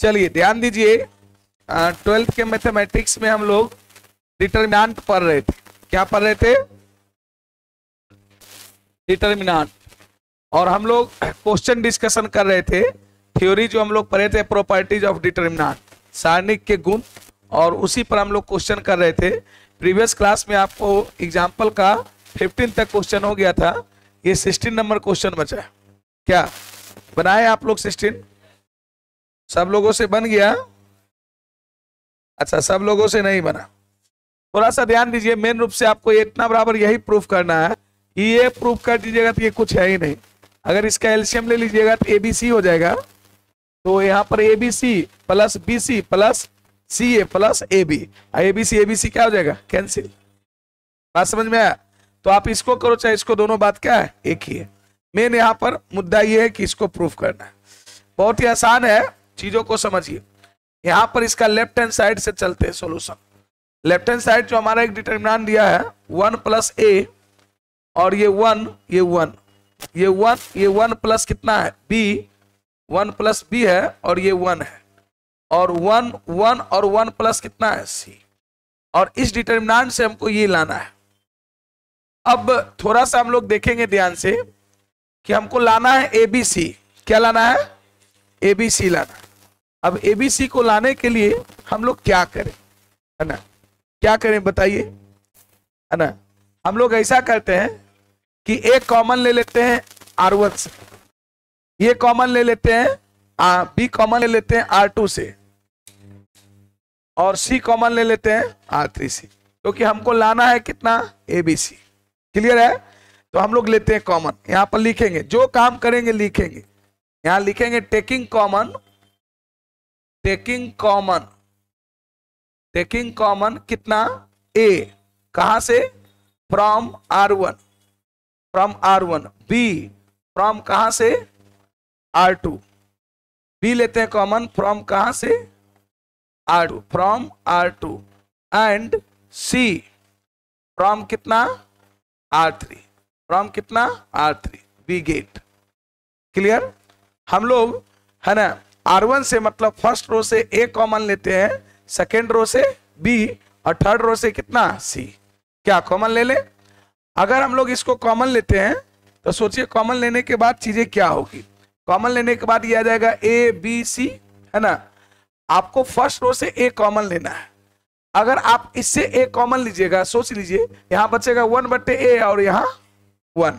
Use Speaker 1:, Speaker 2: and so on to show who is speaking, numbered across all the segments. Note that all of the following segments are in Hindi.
Speaker 1: चलिए ध्यान दीजिए, 12th के मैथमेटिक्स में हम लोग डिटरमिनेंट पढ़ रहे थे। क्या पढ़ रहे थे? डिटरमिनेंट। और हम लोग क्वेश्चन डिस्कशन कर रहे थे, थ्योरी जो हम लोग पढ़े थे प्रॉपर्टीज ऑफ डिटरमिनेंट, सारणिक के गुण, और उसी पर हम लोग क्वेश्चन कर रहे थे। प्रीवियस क्लास में आपको एग्जाम्पल का 15 तक क्वेश्चन हो गया था, ये 16 नंबर क्वेश्चन बचा है। क्या बनाए आप लोग 16? सब लोगों से बन गया? अच्छा, सब लोगों से नहीं बना। थोड़ा सा ध्यान दीजिए, मेन रूप से आपको इतना बराबर यही प्रूफ करना है कि ये प्रूफ कर दीजिएगा तो ये कुछ है ही नहीं। अगर इसका एलसीएम ले लीजिएगा तो एबीसी हो जाएगा। तो यहाँ पर ABC plus BC plus CA plus AB, ABC ABC क्या हो जाएगा? कैंसिल। बात समझ में आया? तो आप इसको करो चाहे इसको, दोनों बात क्या है? एक ही है। मेन यहाँ पर मुद्दा ये है कि इसको प्रूफ करना है। बहुत ही आसान है, चीजों को समझिए। यहाँ पर इसका लेफ्ट हैंड साइड से चलते हैं सोल्यूशन। लेफ्ट हैंड साइड जो हमारा एक डिटरमिनेंट दिया है 1 प्लस ए, और ये 1 ये 1 ये 1 ये 1 प्लस कितना है? बी, 1 प्लस बी है, और ये 1 है, और 1 1 और 1 प्लस कितना है? सी। और इस डिटरमिनेंट से हमको ये लाना है। अब थोड़ा सा हम लोग देखेंगे ध्यान से कि हमको लाना है एबीसी। क्या लाना है? एबीसी लाना है। अब एबीसी को लाने के लिए हम लोग क्या करें, है ना? क्या करें बताइए, है ना? हम लोग ऐसा करते हैं कि एक कॉमन ले लेते हैं R1 से, ये कॉमन ले लेते हैं, बी कॉमन ले लेते हैं R2 से, और सी कॉमन ले लेते हैं R3 से, क्योंकि हमको लाना है कितना? एबीसी। क्लियर है? तो हम लोग लेते हैं कॉमन। यहां पर लिखेंगे, जो काम करेंगे लिखेंगे, यहां लिखेंगे taking common, taking common, taking common कितना? ए, कहां से? From R1, from R1, B from कहां से? R2, बी लेते हैं कॉमन फ्रॉम कहां से? R2, from R2, and C from कितना? R3, फ्रॉम कितना? R3, B gate. क्लियर? हम लोग, है ना, R1 से मतलब फर्स्ट रो से ए कॉमन लेते हैं, सेकेंड रो से बी, और थर्ड रो से कितना? सी। क्या कॉमन ले ले? अगर हम लोग इसको कॉमन लेते हैं तो सोचिए कॉमन लेने के बाद चीजें क्या होगी। कॉमन लेने के बाद ये आ जाएगा ए बी सी, है ना? आपको फर्स्ट रो से ए कॉमन लेना है। अगर आप इससे ए कॉमन लीजिएगा, सोच लीजिए, यहां बचेगा 1/a और यहां 1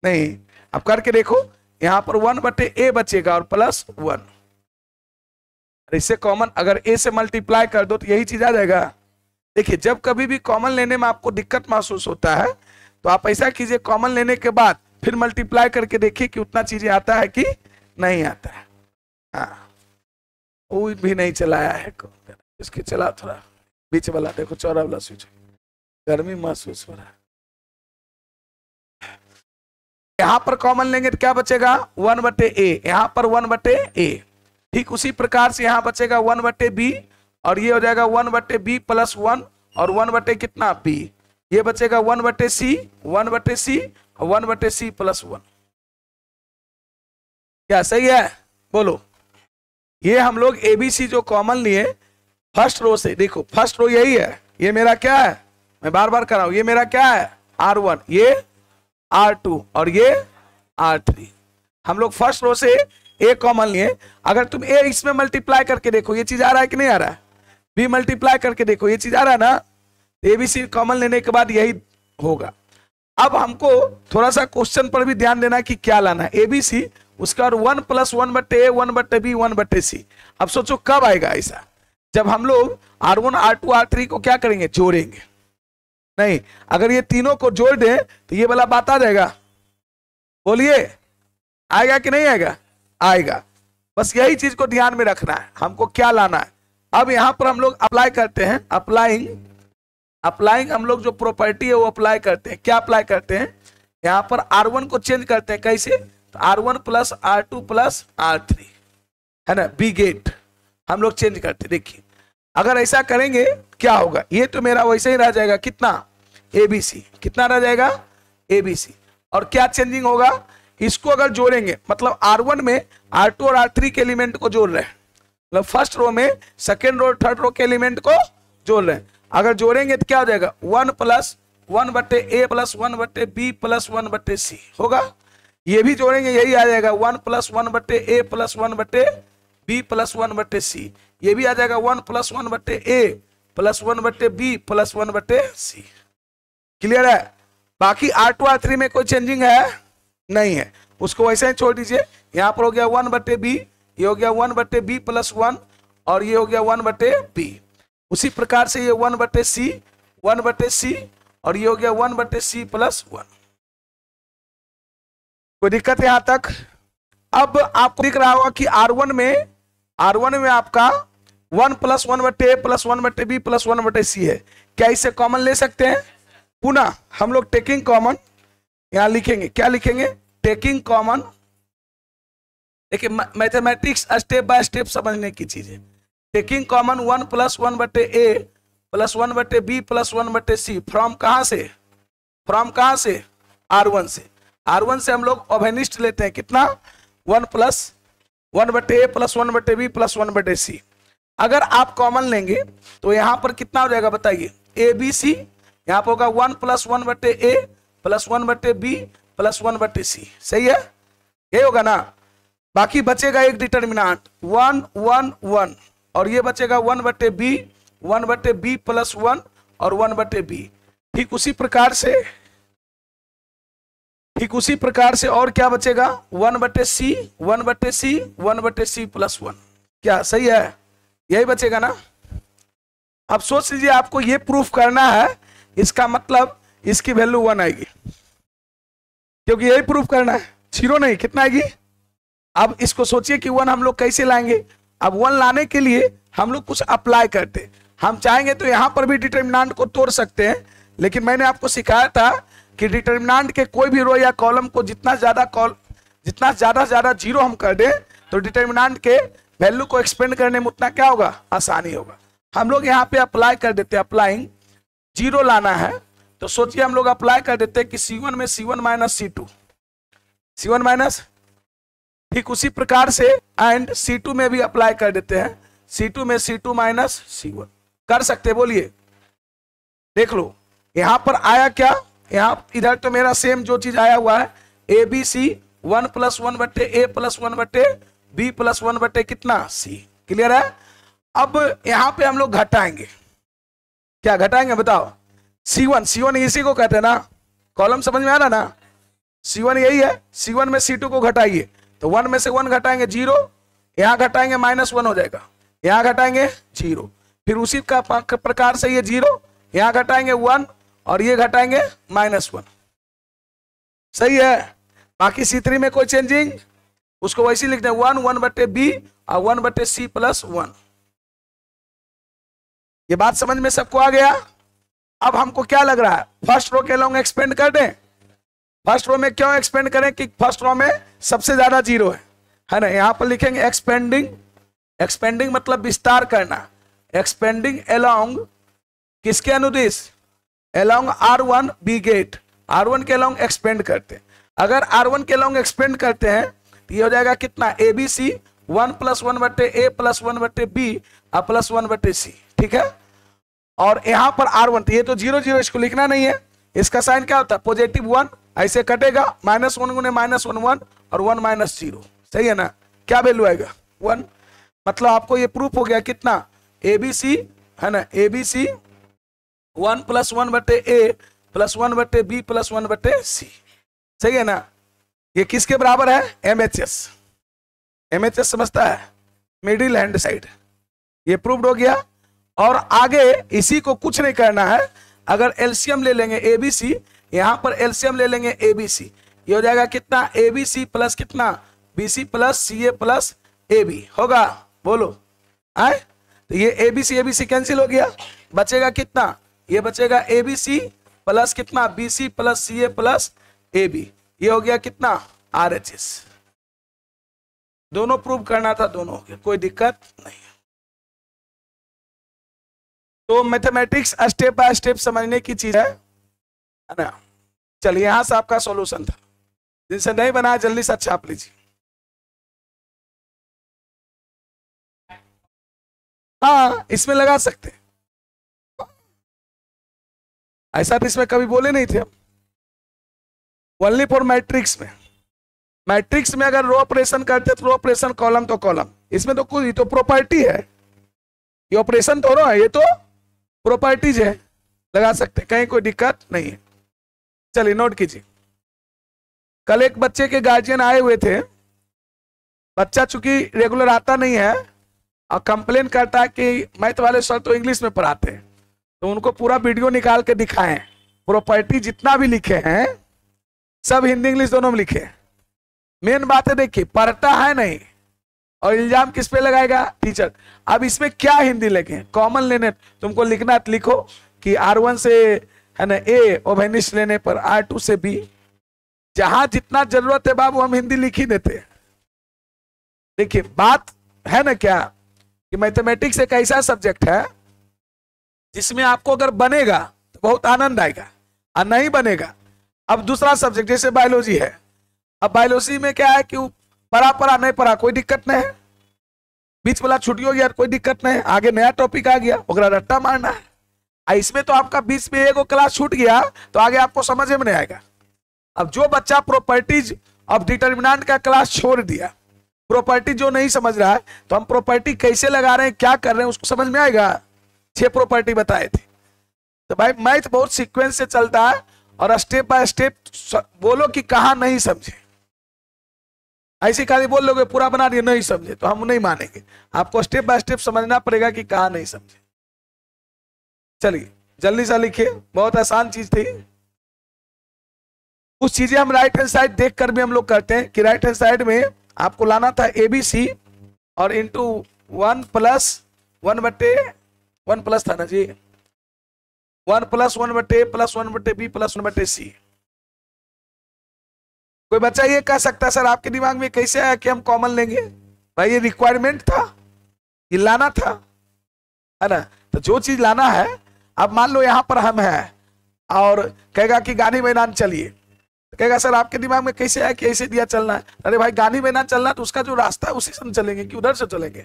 Speaker 1: नहीं, आप करके देखो, यहां पर 1/a बचेगा और प्लस 1। इससे कॉमन अगर a से मल्टीप्लाई कर दो तो यही चीज आ जाएगा। देखिए, जब कभी भी कॉमन लेने में आपको दिक्कत महसूस होता है तो आप ऐसा कीजिए, कॉमन लेने के बाद फिर मल्टीप्लाई करके देखिए कि उतना चीजें आता है कि नहीं आता है। हाँ, वो भी नहीं चलाया है, इसके चला थोड़ा बीच वाला, देखो चौड़ा वाला स्विच, गर्मी महसूस हो रहा है। यहां पर कॉमन लेंगे तो क्या बचेगा? 1/a, यहां पर 1/a। ठीक उसी प्रकार से यहां बचेगा 1/b, और ये हो जाएगा 1/b प्लस 1, और 1/ कितना? b। ये बचेगा 1/c, 1/c और 1/c प्लस 1। क्या सही है? बोलो। ये हम लोग एबीसी जो कॉमन लिए फर्स्ट रो से, देखो फर्स्ट रो यही है, ये मेरा क्या है? मैं बार बार कर रहा हूं, ये मेरा क्या है? R1, ये R2 और ये R3। हम लोग फर्स्ट रो से ए कॉमन लिए। अगर तुम ए इसमें मल्टीप्लाई करके देखो, ये चीज आ रहा है कि नहीं आ रहा है? बी मल्टीप्लाई करके देखो, ये चीज आ रहा है ना? एबीसी कॉमन लेने के बाद यही होगा। अब हमको थोड़ा सा क्वेश्चन पर भी ध्यान देना कि क्या लाना है। एबीसी, उसके बाद 1 प्लस 1/a, 1/b, 1/c। अब सोचो कब आएगा ऐसा? जब हम लोग R1 R2 R3 को क्या करेंगे? जोड़ेंगे। नहीं, अगर ये तीनों को जोड़ दें तो ये वाला बात आ जाएगा। बोलिए, आएगा कि नहीं आएगा? आएगा। बस यही चीज को ध्यान में रखना है, हमको क्या लाना है। अब यहां पर हम लोग अप्लाई करते हैं, अप्लाइंग हम लोग जो प्रॉपर्टी है वो अप्लाई करते हैं। क्या अप्लाई करते हैं? यहां पर R1 को चेंज करते हैं। कैसे? तो R1 plus R2 plus R3, है ना, बी गेट हम लोग चेंज करते। देखिए, अगर ऐसा करेंगे क्या होगा? ये तो मेरा वैसे ही रह जाएगा कितना? एबीसी। कितना रह जाएगा? एबीसी। और क्या चेंजिंग होगा? इसको अगर जोड़ेंगे, मतलब R1 में R2 और R3 के एलिमेंट को जोड़ रहे हैं, मतलब फर्स्ट रो में सेकेंड रो थर्ड रो के एलिमेंट को जोड़ रहे हैं। अगर जोड़ेंगे तो क्या हो जाएगा 1 + 1/a + 1/b + 1/c होगा। ये भी जोड़ेंगे यही आ जाएगा 1 + 1/a + 1/b + 1/c। ये भी आ जाएगा 1 + 1/a + 1/b + 1/c। क्लियर है। बाकी R2 R3 में कोई चेंजिंग है नहीं है, उसको वैसे ही छोड़ दीजिए। यहाँ पर हो गया 1/b, ये हो गया 1/b + 1 और ये हो गया 1/b। उसी प्रकार से ये 1/c और ये हो गया 1/c + 1। कोई दिक्कत यहां तक। अब आपको दिख रहा होगा कि R1 में आपका 1 + 1/a + 1/b + 1/c है। क्या इसे कॉमन ले सकते हैं? पुनः हम लोग टेकिंग कॉमन यहां लिखेंगे। क्या लिखेंगे? Taking common. देखिए मैथमेटिक्स स्टेप बाय स्टेप समझने की चीज है। Taking common 1 + 1/a + 1/b + 1/c from कहां से? फ्रॉम कहां से? R1 से। R1 से हम लोग ओवेनिस्ट लेते हैं कितना? 1 + 1/a + 1/b + 1/c। अगर आप कॉमन लेंगे तो यहां पर कितना हो जाएगा बताइए? ABC यहां पर होगा 1 + 1/a + 1/b + 1/c। सही है, ये होगा ना। बाकी बचेगा एक डिटर्मिनेंट 1 1 1 और ये बचेगा 1/b 1/b + 1 और 1/b। ठीक उसी प्रकार से और क्या बचेगा? 1/c 1/c 1/c + 1। क्या सही है? यही बचेगा ना। अब सोच लीजिए आपको ये प्रूफ करना है, इसका मतलब इसकी वैल्यू 1 आएगी, क्योंकि यही प्रूफ करना है, 0 नहीं। कितना आएगी? अब इसको सोचिए कि 1 हम लोग कैसे लाएंगे। अब 1 लाने के लिए हम लोग कुछ अप्लाई करते। हम चाहेंगे तो यहां पर भी डिटर्मिनेंट को तोड़ सकते हैं, लेकिन मैंने आपको सिखाया था कि डिटर्मिनेंट के कोई भी रो या कॉलम को जितना ज्यादा 0 हम कर दें तो डिटर्मिनेंट के वैल्यू को एक्सपेंड करने में उतना क्या होगा? आसानी होगा। हम लोग यहाँ पे अप्लाई कर देते हैं। अप्लाइंग 0 लाना है तो सोचिए हम लोग अप्लाई कर देते हैं कि C1 में C1 - C2 C1 - ठीक उसी प्रकार से एंड C2 में भी अप्लाई कर देते हैं। C2 में C2 - C1 कर सकते। बोलिए, देख लो यहां पर आया क्या? यहां इधर तो मेरा सेम जो चीज आया हुआ है ABC 1 + 1/a + 1/b + 1/ कितना? C। क्लियर है। अब यहां पे हम लोग घटाएंगे। क्या घटाएंगे बताओ? C1 इसी को कहते हैं ना। कॉलम समझ में आ रहा ना? C1 यही है। C1 में C2 को घटाइए तो 1 में से 1 घटाएंगे 0, यहां घटाएंगे -1 हो जाएगा, यहां घटाएंगे 0, फिर उसी का प्रकार से ये 0 यहां घटाएंगे 1 और ये घटाएंगे -1। सही है। बाकी C3 में कोई चेंजिंग, उसको वैसे लिख दें 1 1/b और 1/c + 1। ये बात समझ में सबको आ गया? अब हमको क्या लग रहा है? फर्स्ट रो के लॉन्ग एक्सपेंड कर दें। फर्स्ट रो में क्यों एक्सपेंड करें? कि फर्स्ट रो में सबसे ज्यादा 0 है ना। यहां पर लिखेंगे एक्सपेंडिंग मतलब विस्तार करना। एक्सपेंडिंग अलोंग किसके अनुदिश? Along R1 B gate. R1 के लॉन्ग एक्सपेंड करते हैं। अगर R1 के लॉन्ग एक्सपेंड करते हैं तो ये हो जाएगा कितना? ABC 1 + 1/a + 1/b + 1/c। ठीक है। और यहां पर R1 तो ये तो 0 0 इसको लिखना नहीं है, इसका साइन क्या होता है? +1 ऐसे कटेगा -1 × -1 1 और 1 - 0। सही है ना। क्या वैल्यू आएगा? 1। मतलब आपको ये प्रूफ हो गया कितना? ABC है ना, ABC 1 + 1/a + 1/b + 1/c। सही है ना। ये किसके बराबर है? MHS समझता है, मिडिल हैंड साइड। ये प्रूव्ड हो गया। और आगे इसी को कुछ नहीं करना है। अगर एलसीएम ले लेंगे ABC, यहां पर एलसीएम ले लेंगे ABC, ये हो जाएगा कितना? ABC प्लस कितना? BC + CA + AB होगा। बोलो आए। तो ये ABC कैंसिल हो गया, बचेगा कितना? ये बचेगा ABC प्लस कितना? BC + CA + AB। ये हो गया कितना? RHS। दोनों प्रूव करना था, दोनों हो गया, कोई दिक्कत नहीं। तो मैथमेटिक्स स्टेप बाय स्टेप समझने की चीज है ना। चलिए यहां से आपका सॉल्यूशन था, जिनसे नहीं बनाया जल्दी से छाप लीजिए। हाँ इसमें लगा सकते हैं, ऐसा तो इसमें कभी बोले नहीं थे हम। ओनली फॉर मैट्रिक्स में, मैट्रिक्स में अगर रो ऑपरेशन करते तो रो ऑपरेशन, कॉलम तो कॉलम, इसमें तो कुछ, ये तो प्रॉपर्टी है, ये ऑपरेशन तो है, ये तो प्रॉपर्टीज है, लगा सकते, कहीं कोई दिक्कत नहीं है। चलिए नोट कीजिए, कल एक बच्चे के गार्जियन आए हुए थे, बच्चा चूंकि रेगुलर आता नहीं है और कंप्लेन करता है कि मैथ वाले सर तो इंग्लिश में पढ़ाते हैं, तो उनको पूरा वीडियो निकाल के दिखाएं, प्रॉपर्टी जितना भी लिखे हैं सब हिंदी इंग्लिश दोनों में लिखे। मेन बात है देखिए, पढ़ता है नहीं, और इल्जाम किस पे लगाएगा, टीचर। अब इसमें क्या हिंदी लिखे, कॉमन लेने, तुमको लिखना है लिखो कि R1 से है ना ए ओवेनिश लेने पर R2 से बी, जहां जितना जरूरत है बाबू हम हिंदी लिख ही देते हैं। देखिए बात है ना क्या, कि मैथमेटिक्स एक ऐसा सब्जेक्ट है जिसमें आपको अगर बनेगा तो बहुत आनंद आएगा, और नहीं बनेगा। अब दूसरा सब्जेक्ट जैसे बायोलॉजी है, अब बायोलॉजी में क्या है कि पढ़ा पढ़ा नहीं पढ़ा कोई दिक्कत नहीं है, बीच वाला छुट्टी हो गया कोई दिक्कत नहीं है, आगे नया टॉपिक आ गया ओकरा रट्टा मारना है। इसमें तो आपका बीच में एक क्लास छूट गया तो आगे आपको समझ में नहीं आएगा। अब जो बच्चा प्रॉपर्टीज ऑफ डिटर्मिनेंट का क्लास छोड़ दिया, प्रॉपर्टी जो नहीं समझ रहा है, तो हम प्रॉपर्टी कैसे लगा रहे हैं क्या कर रहे हैं उसको समझ में आएगा। 6 प्रॉपर्टी बताए थे। तो भाई मैथ बहुत सीक्वेंस से चलता है, और स्टेप बाय स्टेप बोलो कि कहा नहीं समझे, ऐसी खाली बोल लोगे पूरा बना दिए नहीं समझे तो हम नहीं मानेंगे, आपको स्टेप बाय स्टेप समझना पड़ेगा कि कहा नहीं समझे। चलिए जल्दी से लिखिए, बहुत आसान चीज थी। कुछ चीजें हम राइट हैंड साइड देख कर भी हम लोग करते हैं कि राइट हैंड साइड में आपको लाना था ABC और इंटू 1+1/1 था ना जी, 1+1/+1/B+1/C। कोई बच्चा ये कह सकता है सर आपके दिमाग में कैसे आया कि हम कॉमन लेंगे, भाई ये रिक्वायरमेंट था, ये लाना था, है ना। तो जो चीज लाना है, अब मान लो यहां पर हम है और कहेगा कि गांधी मैदान चलिए, तो कहेगा सर आपके दिमाग में कैसे आया कि ऐसे दिया चलना है, अरे भाई गांधी मैदान चलना है तो उसका जो रास्ता है उसी से हम चलेंगे कि उधर से चलेंगे।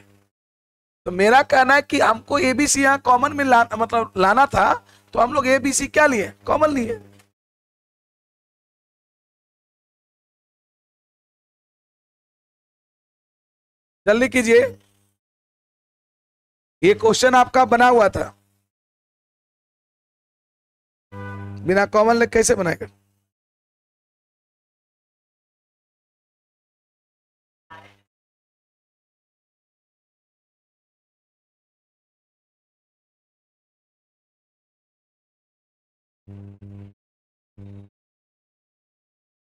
Speaker 1: तो मेरा कहना है कि हमको ABC यहाँ कॉमन में मतलब लाना था, तो हम लोग ABC क्या लिए, कॉमन लिए। जल्दी कीजिए, ये क्वेश्चन आपका बना हुआ था, बिना कॉमन ले कैसे बनाएगा।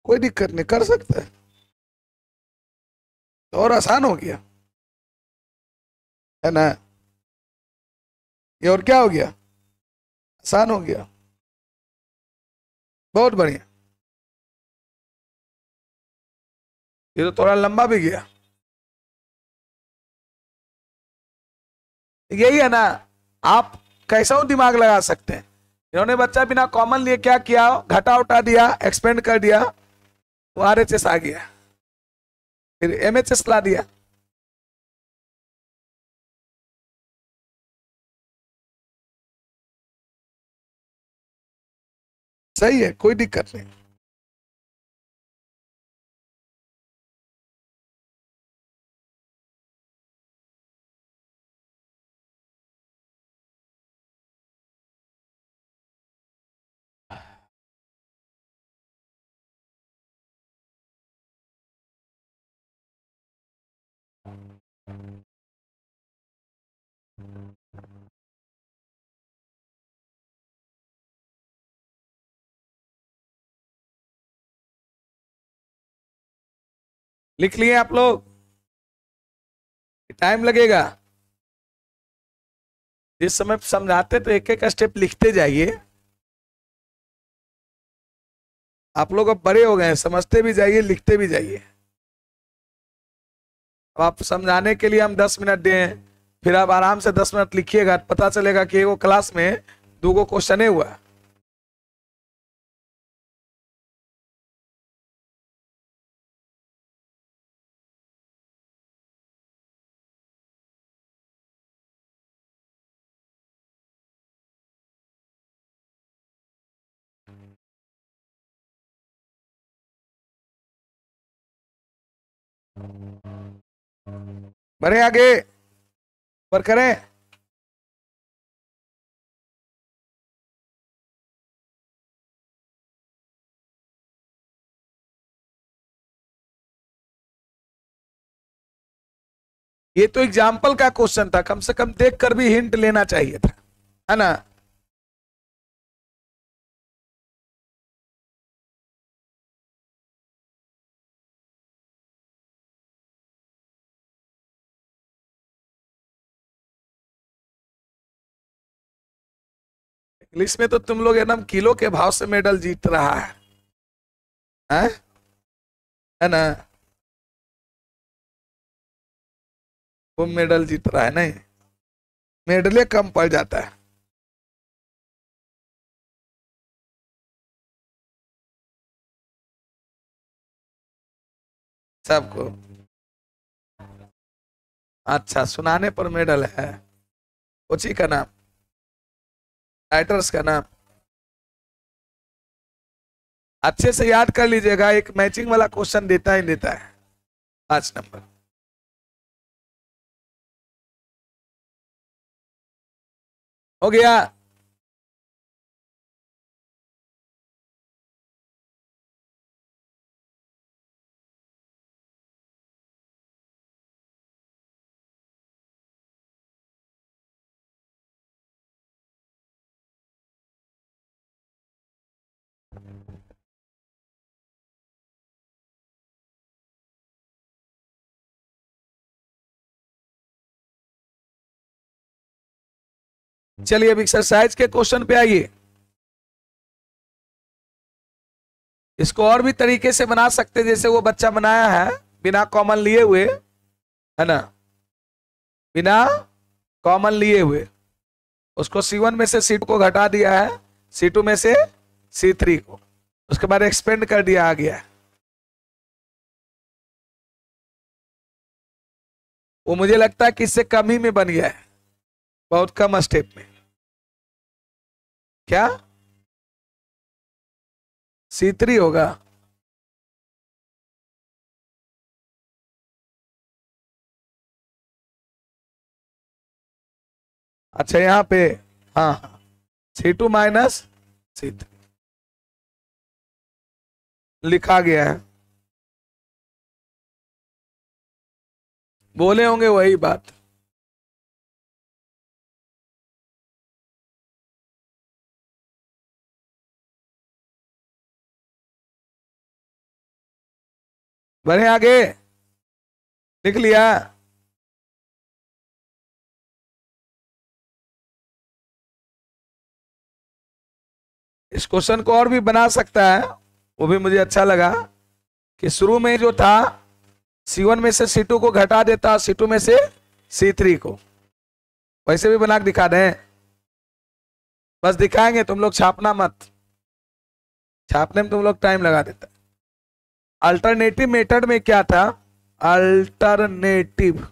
Speaker 1: कोई दिक्कत नहीं, कर सकता है, तो और आसान हो गया, है ना। ये और क्या हो गया, आसान हो गया, बहुत बढ़िया। ये तो थोड़ा लंबा भी गया, यही है ना, आप कैसा हो दिमाग लगा सकते हैं। इन्होंने बच्चा बिना कॉमन लिए क्या किया, घटा उठा दिया, एक्सपेंड कर दिया, वो RHS आ गया, फिर MHS ला दिया। सही है, कोई दिक्कत नहीं। लिख लिए आप लोग, टाइम लगेगा, जिस समय समझाते तो एक एक स्टेप लिखते जाइए। आप लोग अब बड़े हो गए हैं, समझते भी जाइए लिखते भी जाइए। अब आप समझाने के लिए हम 10 मिनट दें, फिर आप आराम से 10 मिनट लिखिएगा, पता चलेगा कि वो क्लास में 2 क्वेश्चन हुआ। बढ़े आगे, पर करें। ये तो एग्जाम्पल का क्वेश्चन था, कम से कम देख कर भी हिंट लेना चाहिए था, है ना। इंग्लिश में तो तुम लोग एकदम किलो के भाव से मेडल जीत रहा है? है ना, वो मेडल जीत रहा है, नहीं मेडले कम पड़ जाता है। सबको अच्छा सुनाने पर मेडल है। कोची का नाम, राइटर्स का नाम अच्छे से याद कर लीजिएगा, एक मैचिंग वाला क्वेश्चन देता ही देता है। 5 नंबर हो गया। चलिए अब एक्सरसाइज के क्वेश्चन पे आइए। इसको और भी तरीके से बना सकते, जैसे वो बच्चा बनाया है बिना कॉमन लिए हुए, है ना, बिना कॉमन लिए हुए। उसको C1 में से C2 को घटा दिया है, C2 में से C3 को, उसके बाद एक्सपेंड कर दिया, आ गया। वो मुझे लगता है कि इससे कम ही में बन गया है, बहुत कम स्टेप में। क्या C3 होगा? अच्छा यहाँ पे, हाँ हाँ, C2 माइनस C3 लिखा गया है। बोले होंगे वही बात। बढ़े आगे, लिख लिया। इस क्वेश्चन को और भी बना सकता है, वो भी मुझे अच्छा लगा कि शुरू में जो था C1 में से C2 को घटा देता, C2 में से C3 को, वैसे भी बना के दिखा दें। बस दिखाएंगे, तुम लोग छापना मत, छापने में तुम लोग टाइम लगा देता। अल्टरनेटिव मेथड में क्या था? अल्टरनेटिव,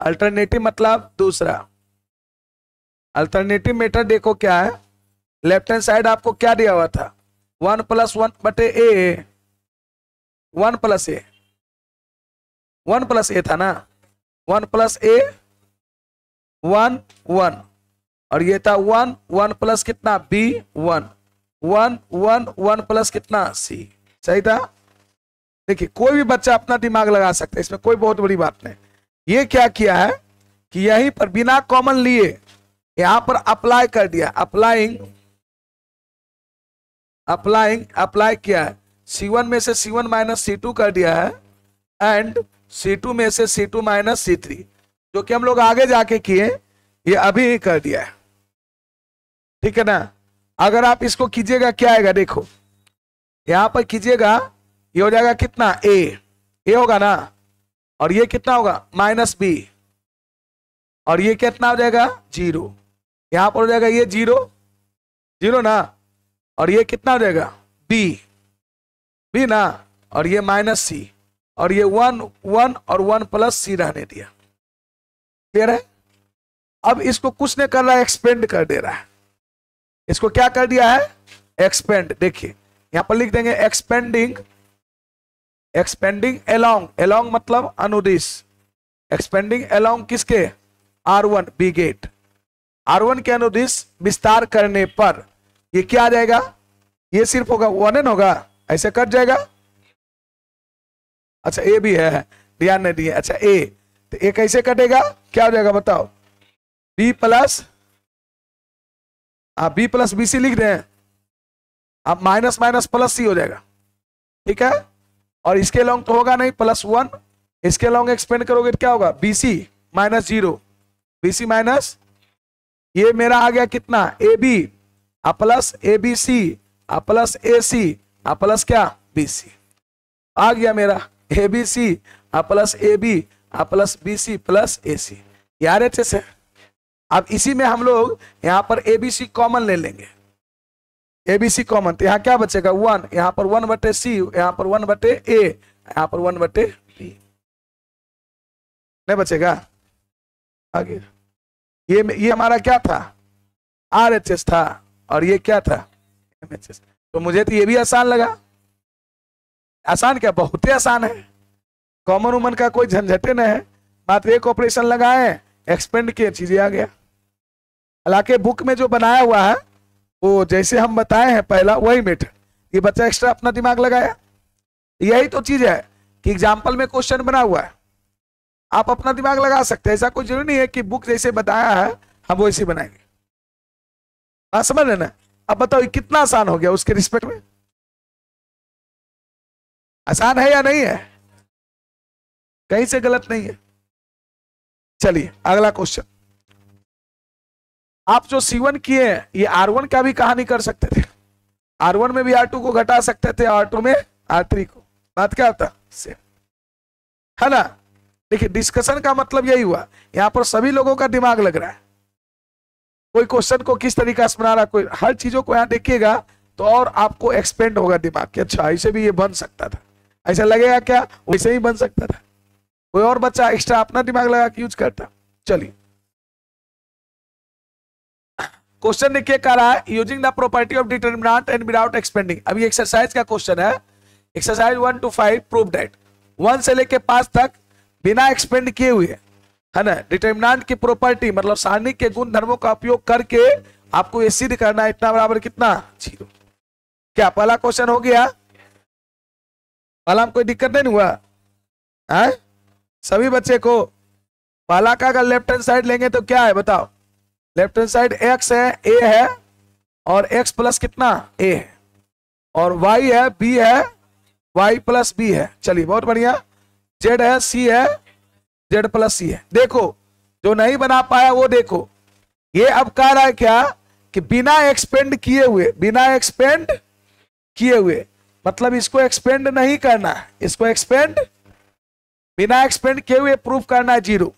Speaker 1: अल्टरनेटिव मतलब दूसरा। अल्टरनेटिव मेथड देखो क्या है, लेफ्ट हैंड साइड आपको क्या दिया हुआ था? 1+1/a, 1+a, 1+a था ना, 1+a, 1 1, और ये था 1 1 प्लस कितना b 1 1 1 1 प्लस कितना c। सही था। देखिए कोई भी बच्चा अपना दिमाग लगा सकता है, इसमें कोई बहुत बड़ी बात नहीं। ये क्या किया है कि यहीं पर बिना कॉमन लिए यहां पर अप्लाई कर दिया, अप्लाइंग, अप्लाइंग, अप्लाई किया है। C1 में से C1 माइनस C2 कर दिया है, एंड C2 में से C2 माइनस C3, जो कि हम लोग आगे जाके किए, ये अभी ही कर दिया है। ठीक है ना। अगर आप इसको कीजिएगा क्या आएगा, देखो यहां पर कीजिएगा, ये हो जाएगा कितना ए होगा ना, और ये कितना होगा -b, और ये कितना हो जाएगा 0। यहां पर हो जाएगा ये 0 0 ना, और ये कितना हो जाएगा b ना, और ये -c, और ये 1 1 और 1 प्लस c रहने दिया। क्लियर है। अब इसको कुछ नहीं कर रहा है, एक्सपेंड कर दे रहा है। इसको क्या कर दिया है, एक्सपेंड। देखिए यहां पर लिख देंगे एक्सपेंडिंग एक्सपेंडिंग अलोंग, अलोंग मतलब अनुदिश, एक्सपेंडिंग अलोंग किसके, R1 बी गेट, R1 के अनुदिश विस्तार करने पर ये क्या आ जाएगा, ये सिर्फ होगा 1n होगा, ऐसे कट जाएगा। अच्छा ए भी है, ध्यान नहीं दिए। अच्छा ए, तो ए कैसे कटेगा, क्या हो जाएगा बताओ, बी प्लस, आप बी प्लस बी सी लिख रहे हैं, अब माइनस माइनस प्लस सी हो जाएगा, ठीक है। और इसके लॉन्ग तो होगा नहीं, +1, इसके लॉन्ग एक्सपेंड करोगे तो क्या होगा, B C minus 0, B C minus, ये मेरा आ गया कितना, ए बी आ प्लस ए बी सी आ प्लस ए सी आ प्लस क्या, बी सी, आ गया मेरा ए बी सी आ प्लस ए बी आ plus B C plus A C, यार अच्छे से। अब इसी में हम लोग यहाँ पर ए बी सी कॉमन ले लेंगे, ए बी सी कॉमन, तो यहाँ क्या बचेगा 1, यहाँ पर 1/c, यहाँ पर 1/a, यहाँ पर 1/b, नहीं बचेगा आगे। ये हमारा क्या था, RHS था, और ये क्या था, MHS। तो मुझे तो ये भी आसान लगा, आसान क्या, बहुत ही आसान है, कॉमन वुमन का कोई झंझटे नहीं है, मात्र एक ऑपरेशन लगाए, एक्सपेंड किए, चीजें आ गया। हालांकि बुक में जो बनाया हुआ है वो जैसे हम बताए हैं पहला वही मेथड, ये बच्चा एक्स्ट्रा अपना दिमाग लगाया, यही तो चीज है कि एग्जाम्पल में क्वेश्चन बना हुआ है, आप अपना दिमाग लगा सकते हैं, ऐसा कोई जरूरी नहीं है कि बुक जैसे बताया है हम वैसे बनाएंगे। हाँ समझ रहे ना। अब बताओ कितना आसान हो गया उसके रिस्पेक्ट में, आसान है या नहीं है, कहीं से गलत नहीं है। चलिए अगला क्वेश्चन, आप जो C1 किए ये R1 का भी कहानी कर सकते थे, R1 में भी R2 को घटा सकते थे, R2 में R3 को, बात क्या होता सेम है ना। देखिए डिस्कशन का मतलब यही हुआ, यहां पर सभी लोगों का दिमाग लग रहा है, कोई क्वेश्चन को किस तरीका से बना रहा, कोई हर चीजों को यहां देखिएगा तो और आपको एक्सपेंड होगा दिमाग कि अच्छा ऐसे भी ये बन सकता था, ऐसा लगेगा क्या वैसे ही बन सकता था, कोई और बच्चा एक्स्ट्रा अपना दिमाग लगा के यूज करता। चलिए क्वेश्चन देखिए कह रहा है using the property of determinant and without expanding. अभी एक्सरसाइज का क्वेश्चन है, एक्सरसाइज 1 to 5 प्रूव दैट 1 से लेके 5 तक बिना एक्सपेंड किए हुए है ना डिटरमिनेंट की प्रॉपर्टी मतलब सारणी के गुण धर्मों का उपयोग करके आपको ये सिद्ध करना है, इतना बराबर कितना 0। क्या पहला क्वेश्चन हो गया, पहला में कोई दिक्कत नहीं हुआ है सभी बच्चे को। पहला का अगर लेफ्ट हैंड साइड लेंगे तो क्या है बताओ, लेफ्ट हैंड साइड x है, a है और x प्लस कितना a है, और y है, b है, y प्लस b है। चलिए बहुत बढ़िया, z है, c है, z प्लस c है। देखो जो नहीं बना पाया वो देखो, ये अब कह रहा है क्या कि बिना एक्सपेंड किए हुए, बिना एक्सपेंड किए हुए मतलब इसको एक्सपेंड नहीं करना है, इसको एक्सपेंड बिना एक्सपेंड किए हुए प्रूफ करना है 0।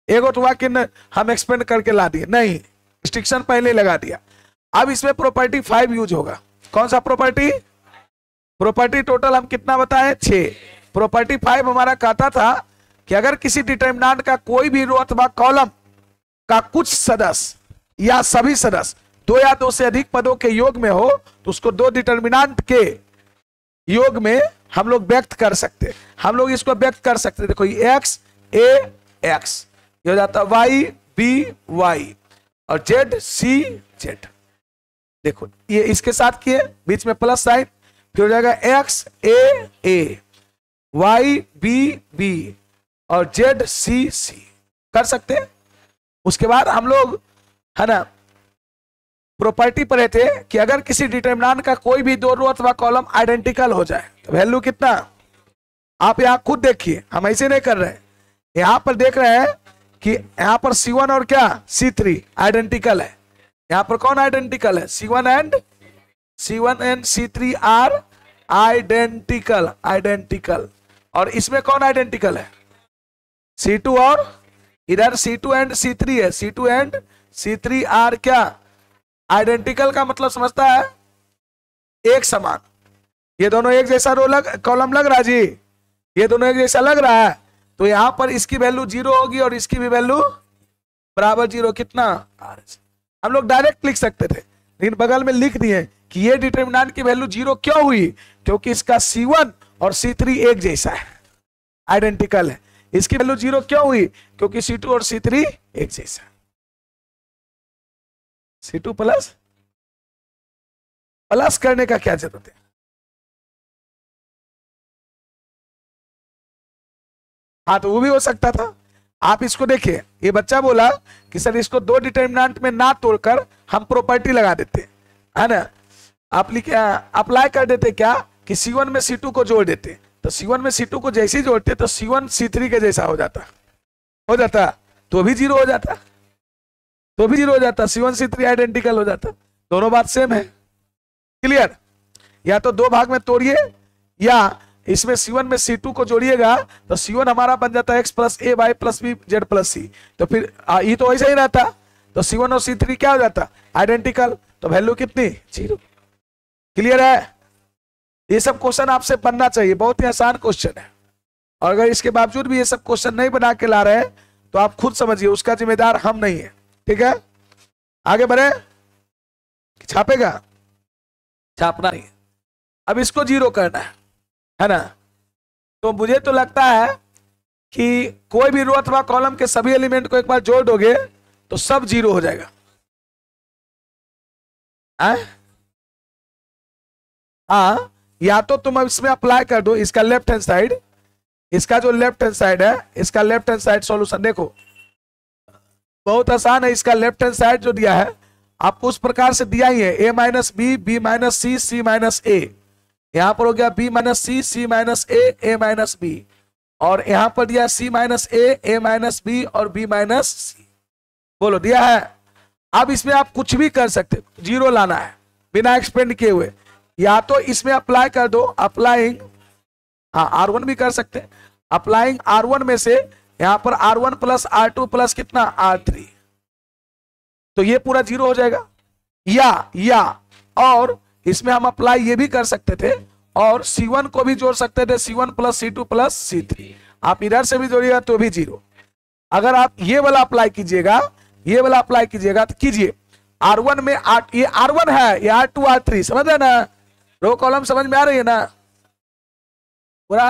Speaker 1: एगो तो कि हम एक्सपेंड करके ला दिए, नहीं रिस्ट्रिक्शन पहले लगा दिया। अब इसमें प्रॉपर्टी 5 यूज होगा। कौन सा प्रॉपर्टी, प्रॉपर्टी टोटल हम कितना बताएं 6। प्रॉपर्टी 5 हमारा कहता था कि अगर किसी डिटरमिनेंट का कोई भी रो अथवा कॉलम का कुछ सदस्य या सभी सदस्य 2 या 2 से अधिक पदों के योग में हो तो उसको 2 डिटरमिनेंट के योग में हम लोग व्यक्त कर सकते, हम लोग इसको व्यक्त कर सकते। देखो ये x a x ये हो जाता y b y और z c z। देखो ये इसके साथ किए बीच में प्लस साइन, फिर हो जाएगा x a a y b b और z c c कर सकते हैं। उसके बाद हम लोग है ना प्रॉपर्टी पर थे कि अगर किसी डिटरमिनेंट का कोई भी 2 रो अथवा कॉलम आइडेंटिकल हो जाए तो वैल्यू कितना, आप यहां खुद देखिए, हम ऐसे नहीं कर रहे हैं, यहां पर देख रहे हैं कि यहां पर C1 और क्या C3 आइडेंटिकल है। यहां पर कौन आइडेंटिकल है, C1 and C3 are identical, identical. और इसमें कौन आइडेंटिकल है, C2 और इधर C2 एंड C3 है, C2 एंड C3 आर क्या आइडेंटिकल का मतलब समझता है एक समान। ये दोनों एक जैसा रो कॉलम लग रहा है जी, ये दोनों एक जैसा लग रहा है, तो यहां पर इसकी वैल्यू 0 होगी और इसकी भी वैल्यू बराबर 0 कितना R। हम लोग डायरेक्ट लिख सकते थे लेकिन बगल में लिख दिए कि ये डिटरमिनेंट की वैल्यू 0 क्यों हुई, क्योंकि इसका C1 और C3 एक जैसा है, आइडेंटिकल है। इसकी वैल्यू 0 क्यों हुई? क्योंकि C2 और C3 एक जैसा है। C2 प्लस प्लस करने का क्या जरूरत है? हाँ तो वो भी हो सकता था। आप इसको देखिए, ये बच्चा बोला कि सर इसको दो डिटर्मिनेंट में ना तोड़कर हम प्रॉपर्टी लगा देते, है ना, आप लिखे अप्लाई कर देते क्या कि C1 में C2 को जोड़ देते, तो C1 में C2 को जैसे ही जोड़ते तो C1 C3 के जैसा हो जाता तो भी 0 हो जाता, C1 C3 आइडेंटिकल हो जाता, दोनों बात सेम है। क्लियर? या तो दो भाग में तोड़िए या इसमें C1 में C2 को जोड़िएगा तो C1 हमारा बन जाता है x plus A Y plus B Z plus C, तो फिर ये तो ऐसा ही रहता, तो C1 और C3 क्या हो जाता? आइडेंटिकल, तो वैल्यू कितनी? 0। क्लियर है? ये सब क्वेश्चन आपसे बनना चाहिए, बहुत ही आसान क्वेश्चन है। और अगर इसके बावजूद भी ये सब क्वेश्चन नहीं बना के ला रहे हैं तो आप खुद समझिए, उसका जिम्मेदार हम नहीं है। ठीक है, आगे बढ़े। छापेगा? छापना नहीं। अब इसको 0 करना है ना, तो मुझे तो लगता है कि कोई भी रो अथवा कॉलम के सभी एलिमेंट को एक बार जोड़ दोगे तो सब 0 हो जाएगा। हाँ, या तो तुम अब इसमें अप्लाई कर दो इसका लेफ्ट हैंड साइड, इसका जो लेफ्ट हैंड साइड है, इसका लेफ्ट हैंड साइड सॉल्यूशन देखो बहुत आसान है। इसका लेफ्ट हैंड साइड जो दिया है आपको उस प्रकार से दिया ही है, a minus B, B minus C, C minus A. यहां पर हो गया b minus C, C minus A minus B, और यहां पर दिया c minus A minus B और b माइनस सी। बोलो दिया है। अब इसमें आप कुछ भी कर सकते, 0 लाना है बिना एक्सपेंड किए हुए, या तो इसमें अप्लाई कर दो, अप्लाइंग, हाँ R1 भी कर सकते हैं, अप्लाइंग R1 में से यहां पर R1 प्लस R2 प्लस कितना R3, तो ये पूरा 0 हो जाएगा। या और इसमें हम अप्लाई ये भी कर सकते थे और C1 को भी जोड़ सकते थे, C1 plus C2 plus C3, आप इधर से भी जोड़िएगा तो भी 0। अगर आप ये वाला अप्लाई कीजिएगा, ये वाला अप्लाई कीजिएगा तो कीजिए R1 में ये R1 है, ये R2 R3, समझ रहे ना, रो कॉलम समझ में आ रही है ना, पूरा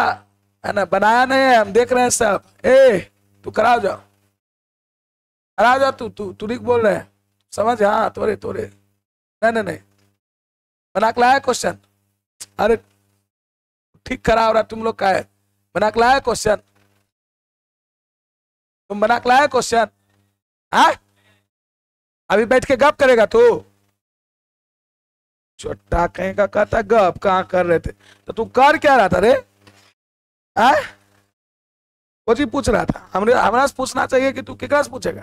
Speaker 1: है ना, बनाया नहीं है, हम देख रहे हैं सब। तू कराओ जाओ, कराओ जाओ, तू नहीं बोल रहे समझ, हाँ तोरे नहीं बना के लाया क्वेश्चन, अरे ठीक करा हो रहा तुम लोग का है, बना के लाया क्वेश्चन, तुम बना के लाया क्वेश्चन, हाँ अभी बैठ के गप करेगा तू, छोटा कहीं का कहता गप कहाँ कर रहे थे, तो तू कर क्या रहा था रे? वो चीज पूछ रहा था, हमारा से पूछना चाहिए कि तू केकरा से पूछेगा?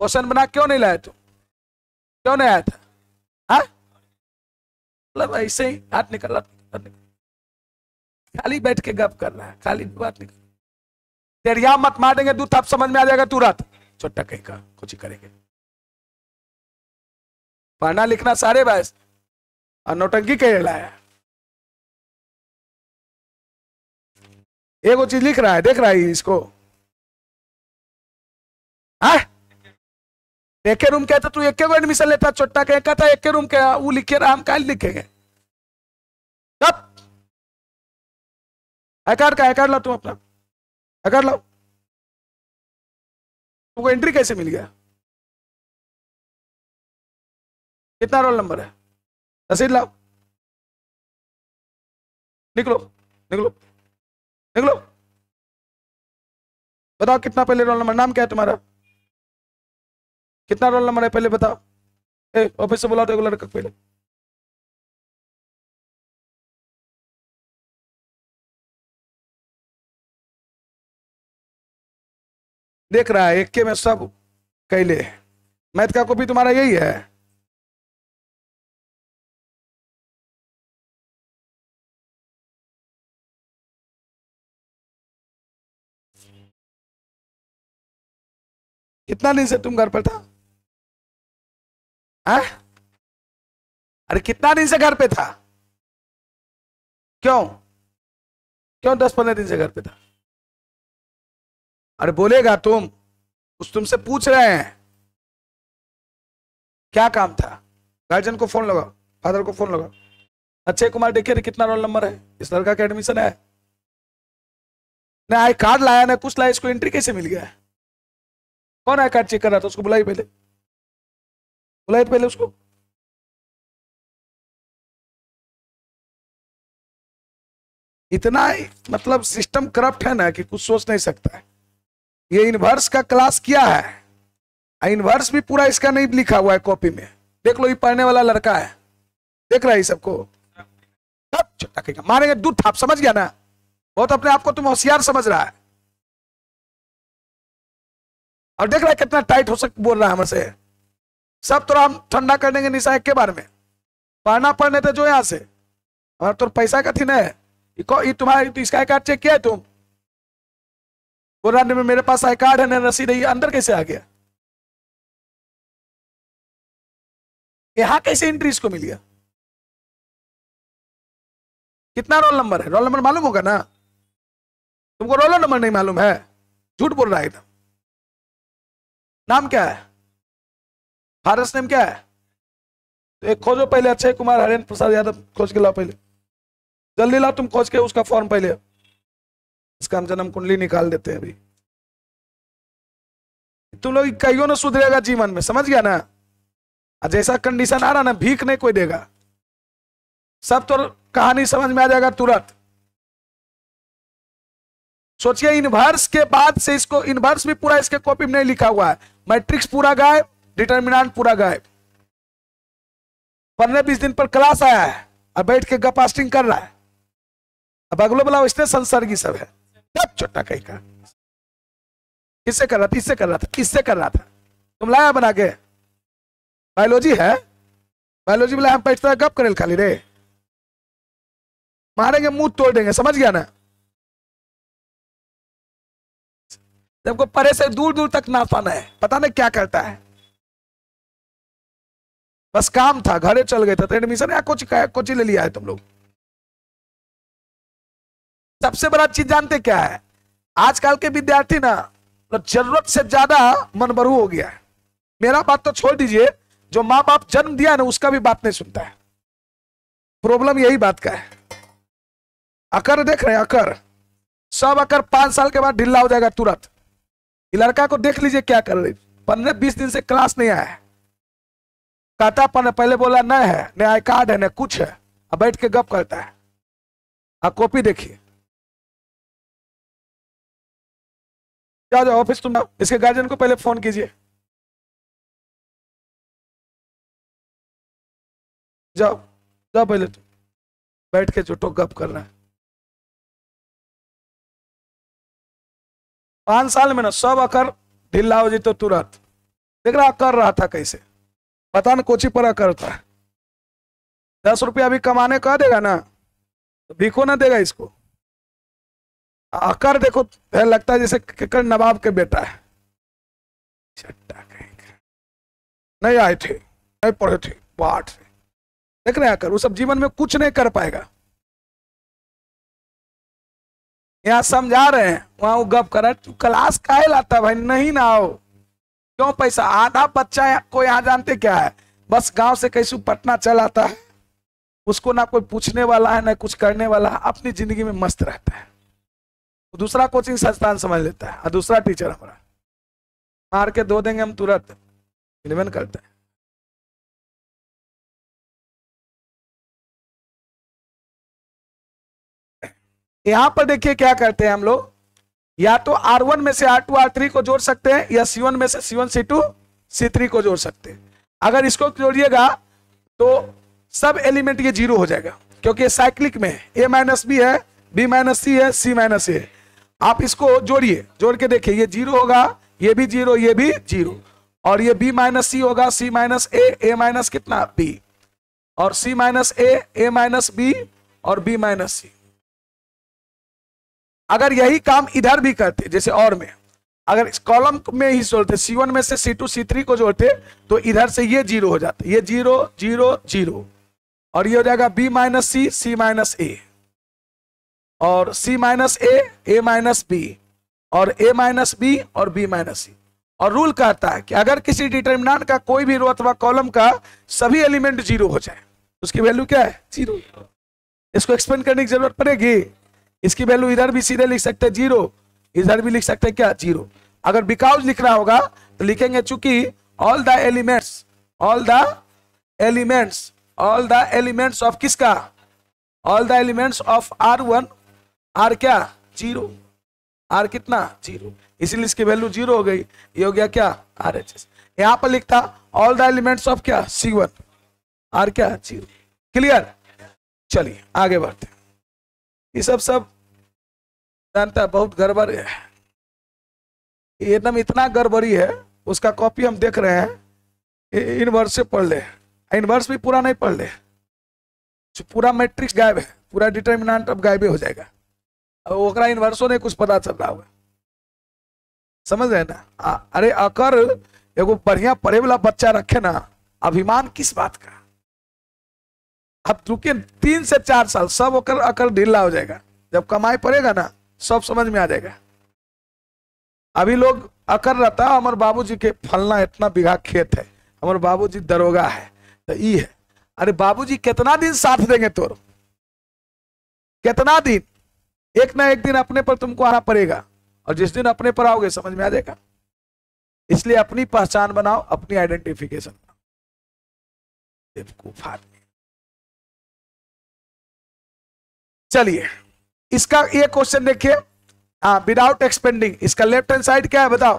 Speaker 1: क्वेश्चन बना क्यों नहीं लाया तू, क्यों नहीं आया था? मतलब ऐसे ही हाथ निकल रहा, खाली बैठ के गप कर रहा है, खाली बात निकल, तेरिया मत मार देंगे, दू थप समझ में आ जाएगा तुरंत, छोटा कहीं का कुछ ही करेंगे। पढ़ना लिखना सारे बस और नौटंकी कह लाया, एक वो चीज लिख रहा है, देख रहा है इसको, एक के रूम कहता तू एक को एडमिशन लेता, छोटा कह कहता एक के रूम के वो लिखे रहा, हम कल लिखेंगे तब। आई कार्ड का आई कार्ड ला, तुम अपना आई कार्ड लाओ, तुमको एंट्री कैसे मिल गया? कितना रोल नंबर है? रसीद लाओ, निकलो निकलो निकलो, बताओ कितना पहले रोल नंबर, नाम क्या है तुम्हारा, कितना रोल नंबर है पहले बताओ, ऑफिस से बुलाओ तो एक लड़का पहले, देख रहा है एक के में सब कैले, मैथ का कॉपी तुम्हारा यही है? कितना दिन से तुम घर पर था? अरे कितना दिन से घर पे था? क्यों क्यों 10-15 दिन से घर पे था? अरे बोलेगा तुम, कुछ तुमसे पूछ रहे हैं, क्या काम था? गार्जियन को फोन लगाओ, फादर को फोन लगाओ, अक्षय कुमार देखिए कितना रोल नंबर है, इस लड़का का एडमिशन है ना, आई कार्ड लाया ना कुछ लाया, इसको एंट्री कैसे मिल गया? कौन आई कार्ड चेक कर रहा था? उसको बुलाइए पहले, बुलाइए पहले उसको। इतना मतलब सिस्टम करप्ट है ना कि कुछ सोच नहीं सकता है। ये इनवर्स का क्लास किया है, इनवर्स भी पूरा इसका नहीं लिखा हुआ है कॉपी में, देख लो ये पढ़ने वाला लड़का है, देख रहा है सबको, मारेंगे दूध थाप, समझ गया ना? बहुत अपने आप को तुम होशियार समझ रहा है, और देख रहा है कितना टाइट हो सक बोल रहा है हमसे। सब तो हम ठंडा कर देंगे निशा एक के बारे में, पढ़ना पढ़ने थे जो यहां से, और तो पैसा का थी ना, ये तुम्हारा तो इसका आई कार्ड चेक किया है तुम? बोल रहा मेरे पास आई कार्ड है ना रसीद है, अंदर कैसे आ गया? यहां कैसे एंट्री इसको मिल गया? कितना रोल नंबर है? रोल नंबर मालूम होगा ना तुमको? रोल नंबर नहीं मालूम है, झूठ बोल रहा है एकदम। नाम क्या है? फादर्स नेम क्या है? तो एक खोजो पहले, अक्षय कुमार हरेंद्र प्रसाद यादव खोज के लाओ पहले, जल्दी लाओ तुम खोज के उसका फॉर्म पहले, इसका हम जन्म कुंडली निकाल देते हैं अभी। तुम लोग कईयों ने सुधरेगा जीवन में, समझ गया ना? जैसा कंडीशन आ रहा ना, भीख नहीं कोई देगा, सब तो कहानी समझ में आ जाएगा तुरंत। सोचिए इनवर्स के बाद से इसको, इनवर्स भी पूरा इसके कॉपी में नहीं लिखा हुआ है, मैट्रिक्स पूरा गायब, डिटर्मिनेंट पूरा गायब। 15-20 दिन पर क्लास आया है, अब बैठ के गपास्टिंग कर रहा है। अब अगलो वाला इसने संसर्गी सब है, तब छोटा कहीं का किससे कर रहा था? इससे कर रहा था, किससे कर रहा था? तुम लाया बना के? बायोलॉजी है, बायोलॉजी वाला हम बैठता गप करे खाली रे, मारेंगे मुंह तोड़ देंगे, समझ गया ना? जबको परे से दूर दूर तक ना पाना है, पता नहीं क्या करता है, बस काम था, घरे चल गए थे तो एडमिशन या कोचिंग ले लिया है तुम लोग। सबसे बड़ा चीज जानते क्या है? आजकल के विद्यार्थी ना जरूरत से ज्यादा मनबरू हो गया है। मेरा बात तो छोड़ दीजिए, जो माँ बाप जन्म दिया ना उसका भी बात नहीं सुनता है। प्रॉब्लम यही बात का है। अकर देख रहे हैं, अकर सब अकर 5 साल के बाद ढीला हो जाएगा तुरंत। ये लड़का को देख लीजिए क्या कर रही, 15-20 दिन से क्लास नहीं आया है, कहता पहले बोला न है, न आई कार्ड है, न कुछ है, अब बैठ के गप करता है। आप कॉपी देखिए, जाओ जाओ ऑफिस, तुम इसके गार्जियन को पहले फोन कीजिए, जाओ जाओ पहले, तुम बैठ के जो गप कर रहा है। 5 साल में ना सब अकर ढीला हो जाए तो तुरंत। देख रहा कर रहा था कैसे, पता न कोची पर अकर था। 10 रुपया भी कमाने कह देगा ना तो भीखो ना देगा इसको। अकर देखो लगता है जैसे केकर नवाब के बेटा है। नहीं आए थे, नहीं पढ़े थे, पाठ थे। देख रहे अकर, वो सब जीवन में कुछ नहीं कर पाएगा। यहाँ समझा रहे हैं, वहां वो गप कर रहा है, क्लास काहे लाता भाई, नहीं ना आओ, क्यों पैसा? आधा बच्चा को यहाँ जानते क्या है, बस गांव से कैसे पटना चल आता है, उसको ना कोई पूछने वाला है ना कुछ करने वाला है, अपनी जिंदगी में मस्त रहता है। दूसरा कोचिंग संस्थान समझ लेता है, और दूसरा टीचर हमारा मार के धो देंगे हम तुरंत, इन्वेंट करते हैं। यहां पर देखिए क्या करते हैं हम लोग, या तो R1 में से R2 R3 को जोड़ सकते हैं, या C1 में से C1 C2 C3 को जोड़ सकते हैं। अगर इसको जोड़िएगा तो सब एलिमेंट ये 0 हो जाएगा, क्योंकि साइक्लिक में A माइनस बी है, B माइनस सी है, C माइनस ए। आप इसको जोड़िए, जोड़ के देखिए, ये 0 होगा, ये भी 0, ये भी 0, और ये B माइनस सी होगा, C माइनस ए माइनस कितना B, और C minus A minus B, और B माइनस सी। अगर यही काम इधर भी करते, जैसे और में, अगर इस कॉलम में ही जोड़ते, C1 में से C2 C3 को जोड़ते, तो इधर से ये 0 हो जाता, ये 0 0 0, और ये हो जाएगा B माइनस सी, C माइनस ए, और C minus A minus B, और A माइनस बी, और B माइनस सी। और रूल कहता है कि अगर किसी डिटर्मिनेंट का कोई भी रो अथवा कॉलम का सभी एलिमेंट 0 हो जाए, उसकी वैल्यू क्या है? 0। इसको एक्सपेंड करने की जरूरत पड़ेगी? इसकी वैल्यू इधर भी सीधे लिख सकते हैं 0, इधर भी लिख सकते हैं क्या 0। अगर बिकॉज लिखना होगा तो लिखेंगे चूंकि ऑल द एलिमेंट्स ऑफ किसका, all the elements of R1 R क्या 0, आर कितना 0, इसलिए इसकी वैल्यू 0 हो गई। ये हो गया क्या RHS। यहां पर लिखता ऑल द एलिमेंट्स ऑफ क्या C1 आर क्या 0। क्लियर? चलिए आगे बढ़ते। ये सब जानता है बहुत गड़बड़ है, एकदम इतना गड़बड़ी है। उसका कॉपी हम देख रहे हैं, इनवर्स से पढ़ ले, इनवर्स भी पूरा नहीं पढ़ ले, पूरा मैट्रिक्स गायब है, पूरा डिटर्मिनेंट अब गायब हो जाएगा। अब ओकरा इनवर्सो नहीं कुछ पता चल रहा होगा, समझ रहे ना। अरे अकर एगो बढ़िया पढ़े वाला बच्चा रखे ना, अभिमान किस बात का। अब रुके 3 से 4 साल सब अकर ढीला हो जाएगा, जब कमाई पड़ेगा ना सब समझ में आ जाएगा। अभी लोग अकर रहता हमारे बाबूजी के फलना इतना बीघा खेत है, हमारे बाबूजी दरोगा है तो ई है। अरे बाबूजी कितना दिन साथ देंगे तोर, कितना दिन, एक ना एक दिन अपने पर तुमको आना पड़ेगा, और जिस दिन अपने पर आओगे समझ में आ जाएगा। इसलिए अपनी पहचान बनाओ, अपनी आइडेंटिफिकेशन बनाओ। बेवकूफ आदमी। चलिए इसका ये क्वेश्चन देखिए, विदाउट एक्सपेंडिंग, इसका लेफ्ट हैंड साइड क्या है बताओ,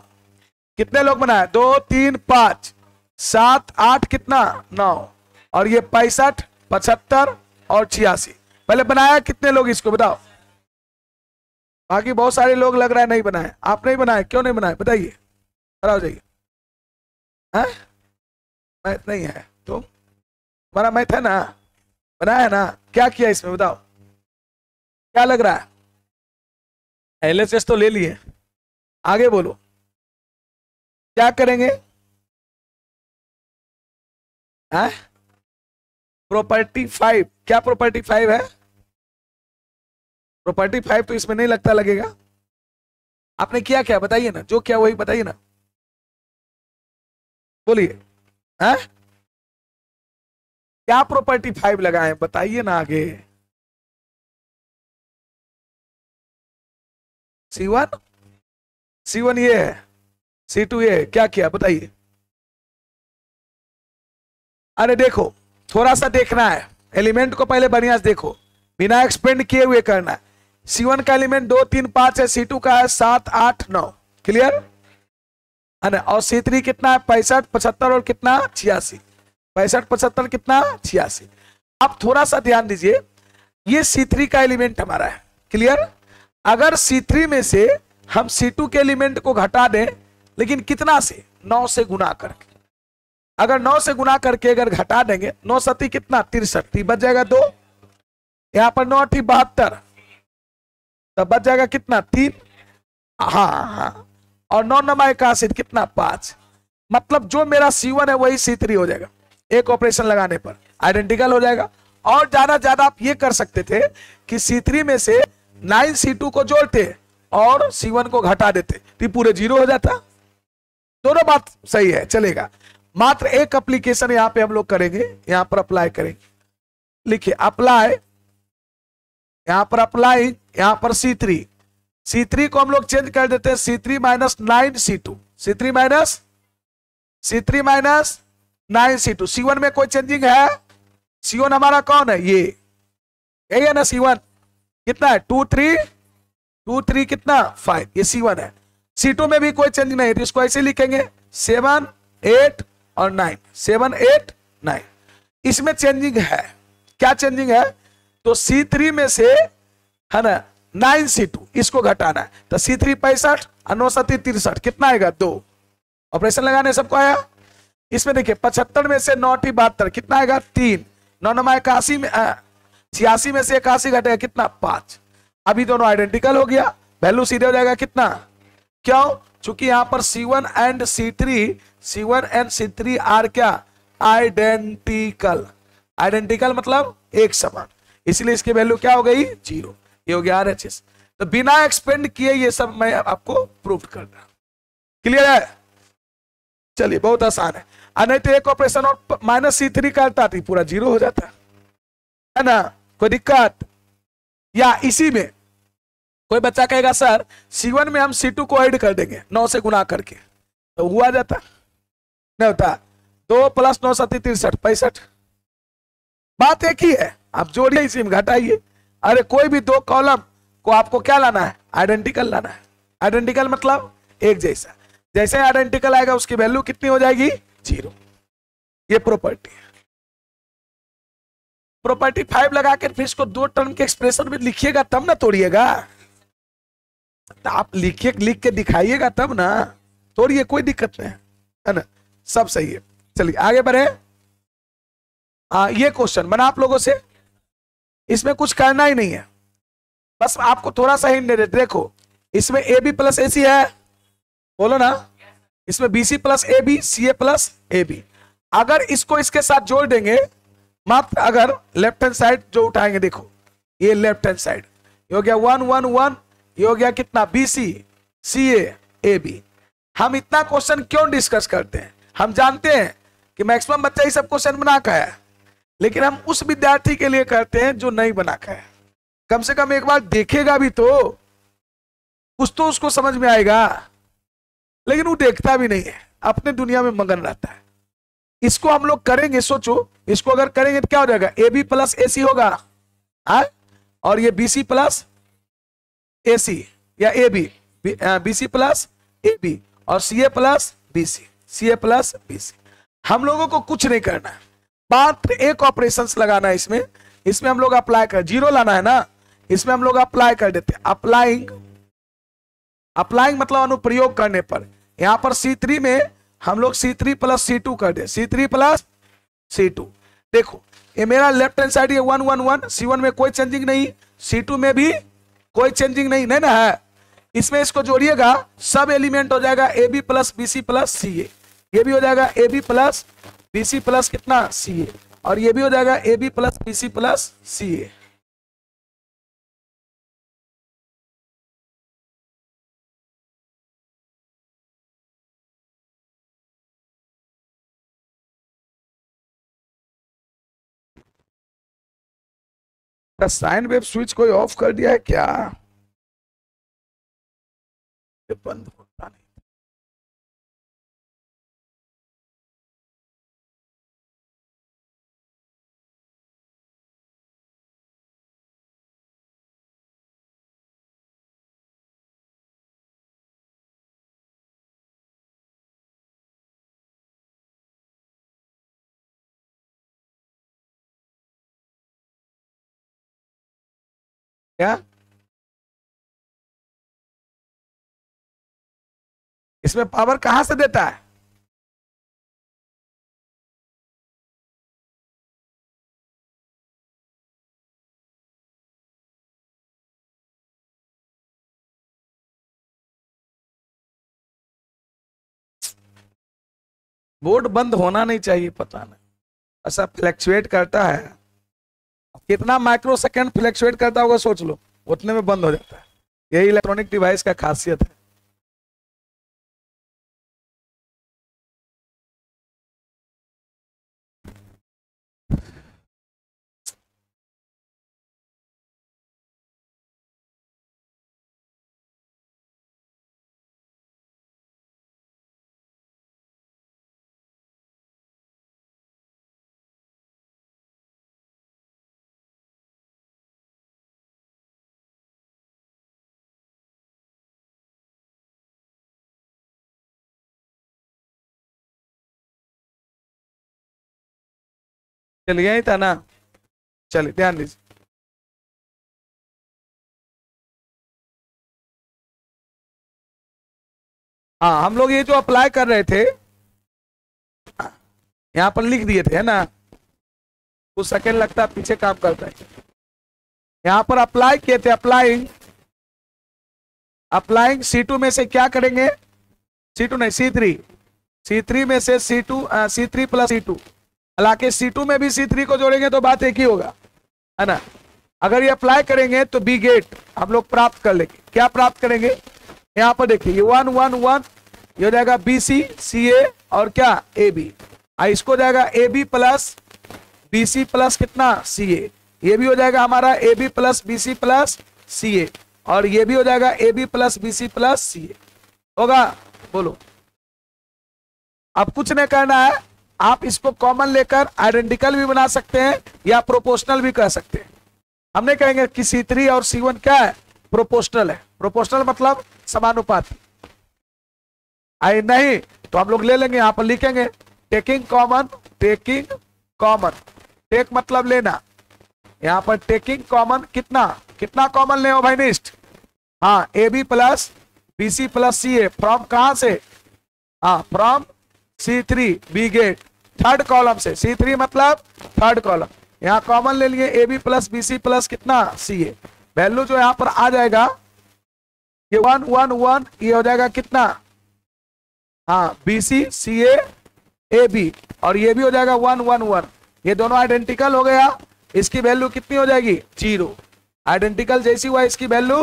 Speaker 1: कितने लोग बनाए 2 3 5 7 8 कितना 9, और ये 65 75 और 86। पहले बनाया कितने लोग इसको बताओ। बाकी बहुत सारे लोग लग रहा है नहीं बनाए, आप नहीं बनाए, क्यों नहीं बनाए बताइए, खड़ा हो जाइए। मैथ नहीं है तो हमारा मैथ है ना, बनाया है ना, क्या किया इसमें बताओ, क्या लग रहा है। LHS तो ले लिए, आगे बोलो क्या करेंगे। प्रॉपर्टी 5, क्या प्रॉपर्टी 5 है, प्रॉपर्टी 5 तो इसमें नहीं लगता लगेगा। आपने किया क्या बताइए ना, जो क्या वही बताइए ना, बोलिए। क्या प्रॉपर्टी 5 लगाए बताइए ना आगे। C1 ये है, C2 ये है, क्या किया बताइए। अरे देखो थोड़ा सा देखना है, एलिमेंट को पहले बढ़िया से देखो, बिना एक्सपेंड किए हुए करना है। C1 का एलिमेंट 2 3 5 है, C2 का है 7 8 9, क्लियर है ना। और C3 कितना है 65 75 और कितना 86, 65 75 कितना 86। आप थोड़ा सा ध्यान दीजिए, ये C3 का एलिमेंट हमारा है, क्लियर। अगर C3 में से हम C2 के एलिमेंट को घटा दें, लेकिन कितना से 9 से गुना करके, अगर 9 से गुना करके अगर घटा देंगे, 9 सती कितना 63, बच जाएगा 2, यहां पर 9 8 72, तब बच जाएगा कितना 3, हाँ, और 9 9 81 कितना 5। मतलब जो मेरा C1 है वही C3 हो जाएगा, एक ऑपरेशन लगाने पर आइडेंटिकल हो जाएगा। और ज्यादा आप ये कर सकते थे कि C3 में से 9 C2 को जोड़ते और C1 को घटा देते, तो पूरे 0 हो जाता। दोनों बात सही है, चलेगा। मात्र एक एप्लीकेशन यहां पे हम लोग करेंगे, यहां पर अप्लाई करेंगे, लिखिए अप्लाई, यहां पर अप्लाई, यहां पर C3 को हम लोग चेंज कर देते हैं C3 minus 9 C2, C3 minus 9 C2। C1 में कोई चेंजिंग है, C1 हमारा कौन है, ये यही है ना, C1 कितना है 2 3 कितना 5, ये C1 है। C2 में भी कोई चेंज नहीं है, तो इसको ऐसे लिखेंगे 7 8 और 9, 7 8 9। इसमें चेंजिंग है, क्या चेंजिंग है, तो C3 में से है ना 9 C2 इसको घटाना है, तो C3 65 और 9 7 63 कितना आएगा 2, ऑपरेशन लगाने सबको आया। इसमें देखिए 75 में से 9 72 कितना आएगा 3, 9 9 81 में 86 में से 81 घटेगा कितना 5। अभी दोनों आइडेंटिकल हो गया, वैल्यू सीधे हो जाएगा कितना, क्यों, चूंकि यहां पर C1 एंड C3 आर क्या आइडेंटिकल, आइडेंटिकल मतलब एक समान, इसलिए इसकी वैल्यू क्या हो गई 0, ये हो गया RHS। तो बिना एक्सपेंड किए ये सब मैं आपको प्रूव करना, क्लियर है। चलिए बहुत आसान है, नहीं तो एक ऑपरेशन और माइनस C3 करता थी पूरा 0 हो जाता है ना, कोई दिक्कत? या इसी में कोई बच्चा कहेगा सर C1 में हम C2 को ऐड कर देंगे 9 से गुना करके, तो हुआ जाता नहीं होता? 2 + 9 = 63 65। बात एक ही है, आप जोड़िए इसी में घटाइए। अरे कोई भी 2 कॉलम को आपको क्या लाना है? आइडेंटिकल लाना है। आइडेंटिकल मतलब एक जैसा, जैसे आइडेंटिकल आएगा उसकी वैल्यू कितनी हो जाएगी? 0। ये प्रॉपर्टी है। प्रॉपर्टी 5 लगा के फिर इसको 2 टर्म के एक्सप्रेशन में लिखिएगा तब ना तोड़िएगा। तो आप लिखिए, लिख के दिखाइएगा तब ना, तोड़िए, कोई दिक्कत नहीं है ना, सब सही है। चलिए आगे बढ़े। ये क्वेश्चन बना आप लोगों से, इसमें कुछ करना ही नहीं है, बस आपको थोड़ा सा हिंट दे देते। देखो इसमें AB + AC है, बोलो ना। इसमें BC + AB, CA + AB। अगर इसको इसके साथ जोड़ देंगे, मात्र अगर लेफ्ट हैंड साइड जो उठाएंगे, देखो ये लेफ्ट हैंड साइड, ये हो गया 1 1 1, ये हो गया कितना? BC CA AB। हम इतना क्वेश्चन क्यों डिस्कस करते हैं? हम जानते हैं कि मैक्सिमम बच्चा ये सब क्वेश्चन बना का है, लेकिन हम उस विद्यार्थी के लिए करते हैं जो नहीं बना का है। कम से कम एक बार देखेगा भी तो कुछ तो उसको समझ में आएगा, लेकिन वो देखता भी नहीं है, अपने दुनिया में मगन रहता है। इसको हम लोग करेंगे, सोचो इसको अगर करेंगे तो क्या हो जाएगा? AB + AC होगा, और ये BC + AC या AB, BC + AB और CA + BC, CA + BC। हम लोगों को कुछ नहीं करना है, मात्र एक ऑपरेशंस लगाना है इसमें। इसमें हम लोग अप्लाई कर, 0 लाना है ना, इसमें हम लोग अप्लाई कर देते हैं। अप्लाइंग, अप्लाइंग मतलब अनुप्रयोग करने पर। यहां पर C3 में हम लोग C3 + C2 कर दे, C3 + C2। देखो ये मेरा लेफ्ट हैंड साइड, ये 1 1 1, C1 में कोई चेंजिंग नहीं, C2 में भी कोई चेंजिंग नहीं, नहीं ना है। इसमें इसको जोड़िएगा, सब एलिमेंट हो जाएगा AB + BC + CA। ये भी हो जाएगा AB + BC + कितना? CA। और ये भी हो जाएगा AB + BC + CA। Sine wave switch कोई ऑफ कर दिया है क्या? ये बंद होता नहीं। क्या इसमें पावर कहां से देता है? बोर्ड बंद होना नहीं चाहिए, पता नहीं ऐसा फ्लैक्चुएट करता है। कितना माइक्रो सेकेंड फ्लैक्चुएट करता होगा सोच लो, उतने में बंद हो जाता है। यही इलेक्ट्रॉनिक डिवाइस का खासियत है। चलिए यही था ना, चलिए ध्यान दीजिए। हाँ हम लोग ये जो अप्लाई कर रहे थे यहां पर लिख दिए थे, है ना, कुछ सेकेंड लगता है, पीछे काम करता है। यहां पर अप्लाई किए थे, अप्लाइंग, अप्लाइंग C2 में से क्या करेंगे? C2 नहीं, C3, C3 में से C2, C3 + C2। हालांकि C2 में भी C3 को जोड़ेंगे तो बात एक ही होगा, है ना। अगर ये अप्लाई करेंगे तो B गेट हम लोग प्राप्त कर लेंगे। क्या प्राप्त करेंगे? यहाँ पर देखिए ये 1 1 1, ये हो जाएगा BC CA और क्या? AB। इसको जाएगा AB + BC + कितना? CA। ये भी हो जाएगा हमारा A B plus B C plus C A, और ये भी हो जाएगा A B plus B C plus C A. होगा? बोलो। अब कुछ नहीं करना है, आप इसको कॉमन लेकर आइडेंटिकल भी बना सकते हैं या प्रोपोर्शनल भी कर सकते हैं। हम नहीं कहेंगे कि C3 और C1 क्या है, प्रोपोर्शनल है। प्रोपोर्शनल मतलब समानुपाती। आई नहीं तो हम लोग ले लेंगे, यहां पर लिखेंगे taking common, taking common, take मतलब लेना, यहां पर टेकिंग कॉमन, कितना कितना कॉमन ले भाई निष्ठ? हाँ, A B plus B C plus C A, from कहां से? हाँ, from C3 we get, third column से। C3 मतलब थर्ड कॉलम, यहाँ कॉमन ले लिए A B plus B C plus कितना सी ए। वैल्यू जो यहाँ पर आ जाएगा ये 1 1 1, ये हो जाएगा कितना? हाँ, B C C A B, और ये भी हो जाएगा 1 1 1। ये दोनों आइडेंटिकल हो गया, इसकी वैल्यू कितनी हो जाएगी? 0। आइडेंटिकल जैसी हुआ इसकी वैल्यू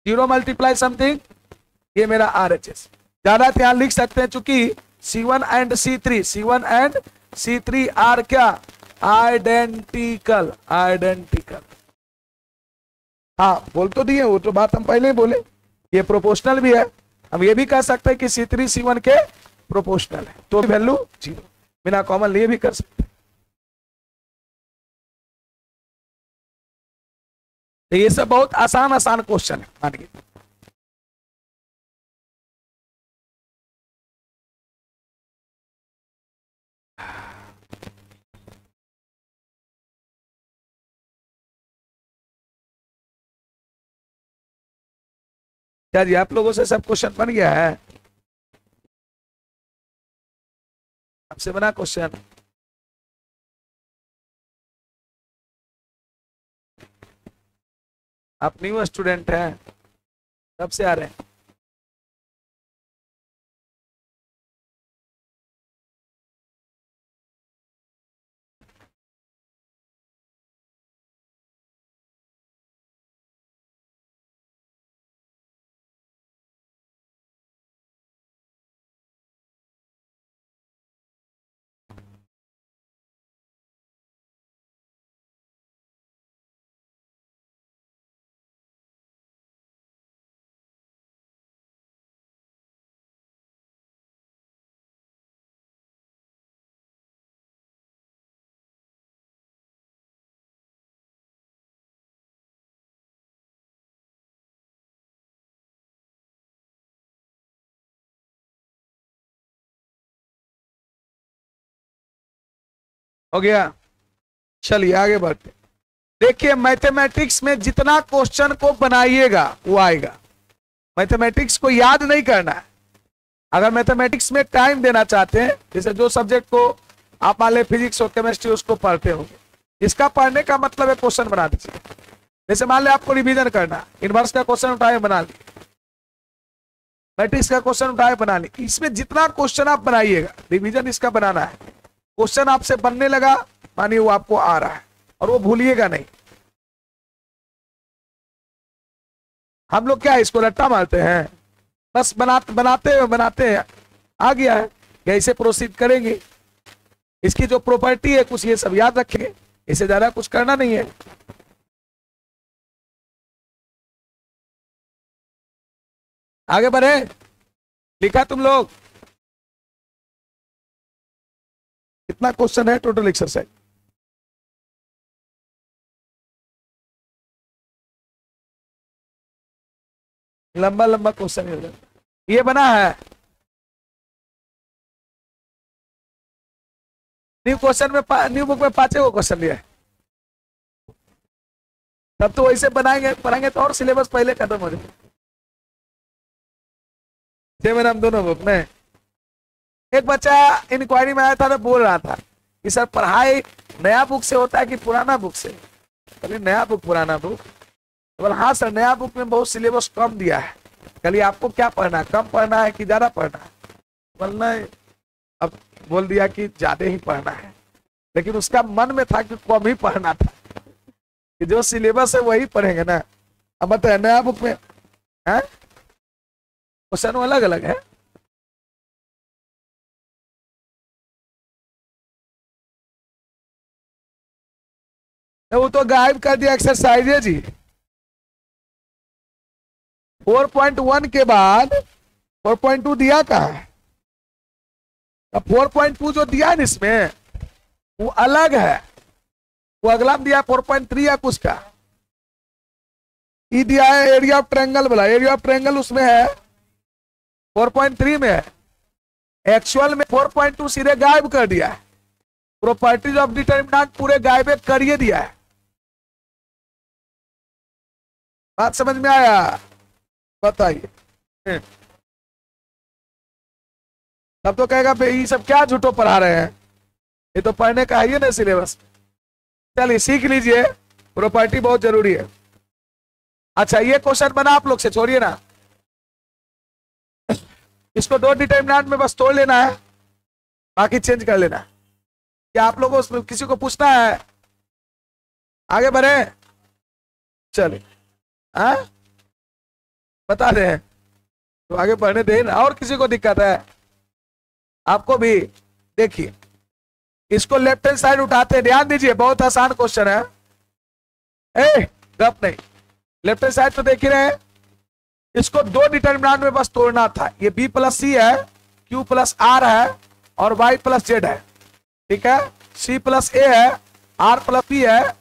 Speaker 1: 0 मल्टीप्लाई समथिंग, ये मेरा RHS। ज्यादा ध्यान लिख सकते हैं चूंकि C1 एंड C3 आर क्या? Identical, identical. हाँ, बोल तो दिए, वो तो बात हम पहले ही बोले। ये प्रोपोर्शनल भी है, हम ये भी कह सकते हैं कि C3 C1 के प्रोपोर्शनल है, तो वैल्यू 0, बिना कॉमन लिए भी कर सकते हैं। तो ये सब बहुत आसान आसान क्वेश्चन है, मानिए। क्या जी आप लोगों से सब क्वेश्चन बन गया है? आपसे बना क्वेश्चन? आप न्यू स्टूडेंट हैं, कब से आ रहे हैं? हो गया? चलिए आगे बढ़ते। देखिए, मैथमेटिक्स में जितना क्वेश्चन को बनाइएगा वो आएगा। मैथमेटिक्स को याद नहीं करना है। अगर मैथमेटिक्स में टाइम देना चाहते हैं, जैसे जो सब्जेक्ट को आप मान लें फिजिक्स और केमिस्ट्री उसको पढ़ते होंगे, इसका पढ़ने का मतलब है क्वेश्चन बना दीजिए। जैसे मान लें आपको रिवीजन करना, इनवर्स का क्वेश्चन उठाए बना ली, मैट्रिक्स का क्वेश्चन उठाए बना ली। इसमें जितना क्वेश्चन आप बनाइएगा, रिवीजन इसका बनाना है। क्वेश्चन आपसे बनने लगा, मानिए वो आपको आ रहा है और वो भूलिएगा नहीं। हम लोग क्या इसको रट्टा मारते हैं, बस बनाते हैं आ गया है, कैसे प्रोसीड करेंगे। इसकी जो प्रॉपर्टी है कुछ ये सब याद रखेंगे, इससे ज्यादा कुछ करना नहीं है। आगे बढ़े, लिखा तुम लोग? कितना क्वेश्चन है टोटल एक्सरसाइज? लंबा लंबा क्वेश्चन है, ये बना है न्यू क्वेश्चन में, न्यू बुक में 5 को क्वेश्चन लिया है। तब तो वैसे बनाएंगे पढ़ाएंगे तो और सिलेबस पहले खत्म हो जाए। मेरा हम दोनों बुक में, एक बच्चा इंक्वायरी में आया था तो बोल रहा था कि सर पढ़ाई नया बुक से होता है कि पुराना बुक से? बोले नया बुक पुराना बुक? बोले हाँ सर, नया बुक में बहुत सिलेबस कम दिया है। कल आपको क्या पढ़ना है, कम पढ़ना है कि ज्यादा पढ़ना है? बोलना, अब बोल दिया कि ज्यादा ही पढ़ना है, लेकिन उसका मन में था कि कम ही पढ़ना था, कि जो सिलेबस है वही पढ़ेंगे ना। अब बताए नया बुक में है क्वेश्चन अलग अलग है। तो वो तो गायब कर दिया एक्सरसाइज है जी। 4.1 के बाद 4.2 दिया कहाँ है? 4.2 जो दिया है इसमें वो अलग है, वो अगला में दिया 4.3 है कुछ का। ई दिया है एरिया ऑफ ट्रायंगल वाला, एरिया ऑफ ट्रायंगल उसमें है 4.3 में है, एक्चुअल में 4.2 सीधे गायब कर दिया है। प्रॉपर्टीज ऑफ डिटरमिनेंट पूरे गायब करिए दिया है। बात समझ में आया? बताइए। तब तो कहेगा भाई ये सब क्या झूठो पढ़ा रहे हैं, ये तो पढ़ने का है ना सिलेबस। चलिए सीख लीजिए, प्रॉपर्टी बहुत जरूरी है। अच्छा ये क्वेश्चन बना आप लोग से, छोड़िए ना, इसको दो डिटरमिनेंट में बस तोड़ लेना है, बाकी चेंज कर लेना है। क्या आप लोगों को किसी को पूछना है? आगे बढ़े, चलिए। हाँ बता रहे हैं तो आगे बढ़ने देना। और किसी को दिक्कत है? आपको भी देखिए, इसको लेफ्ट हैंड साइड उठाते हैं, ध्यान दीजिए, बहुत आसान क्वेश्चन है। गप नहीं, लेफ्ट हैंड साइड तो देख ही रहे हैं। इसको दो डिटरमिनेंट में बस तोड़ना था। ये b प्लस सी है, q प्लस r है और y प्लस z है, ठीक है। c प्लस a है, r प्लस p है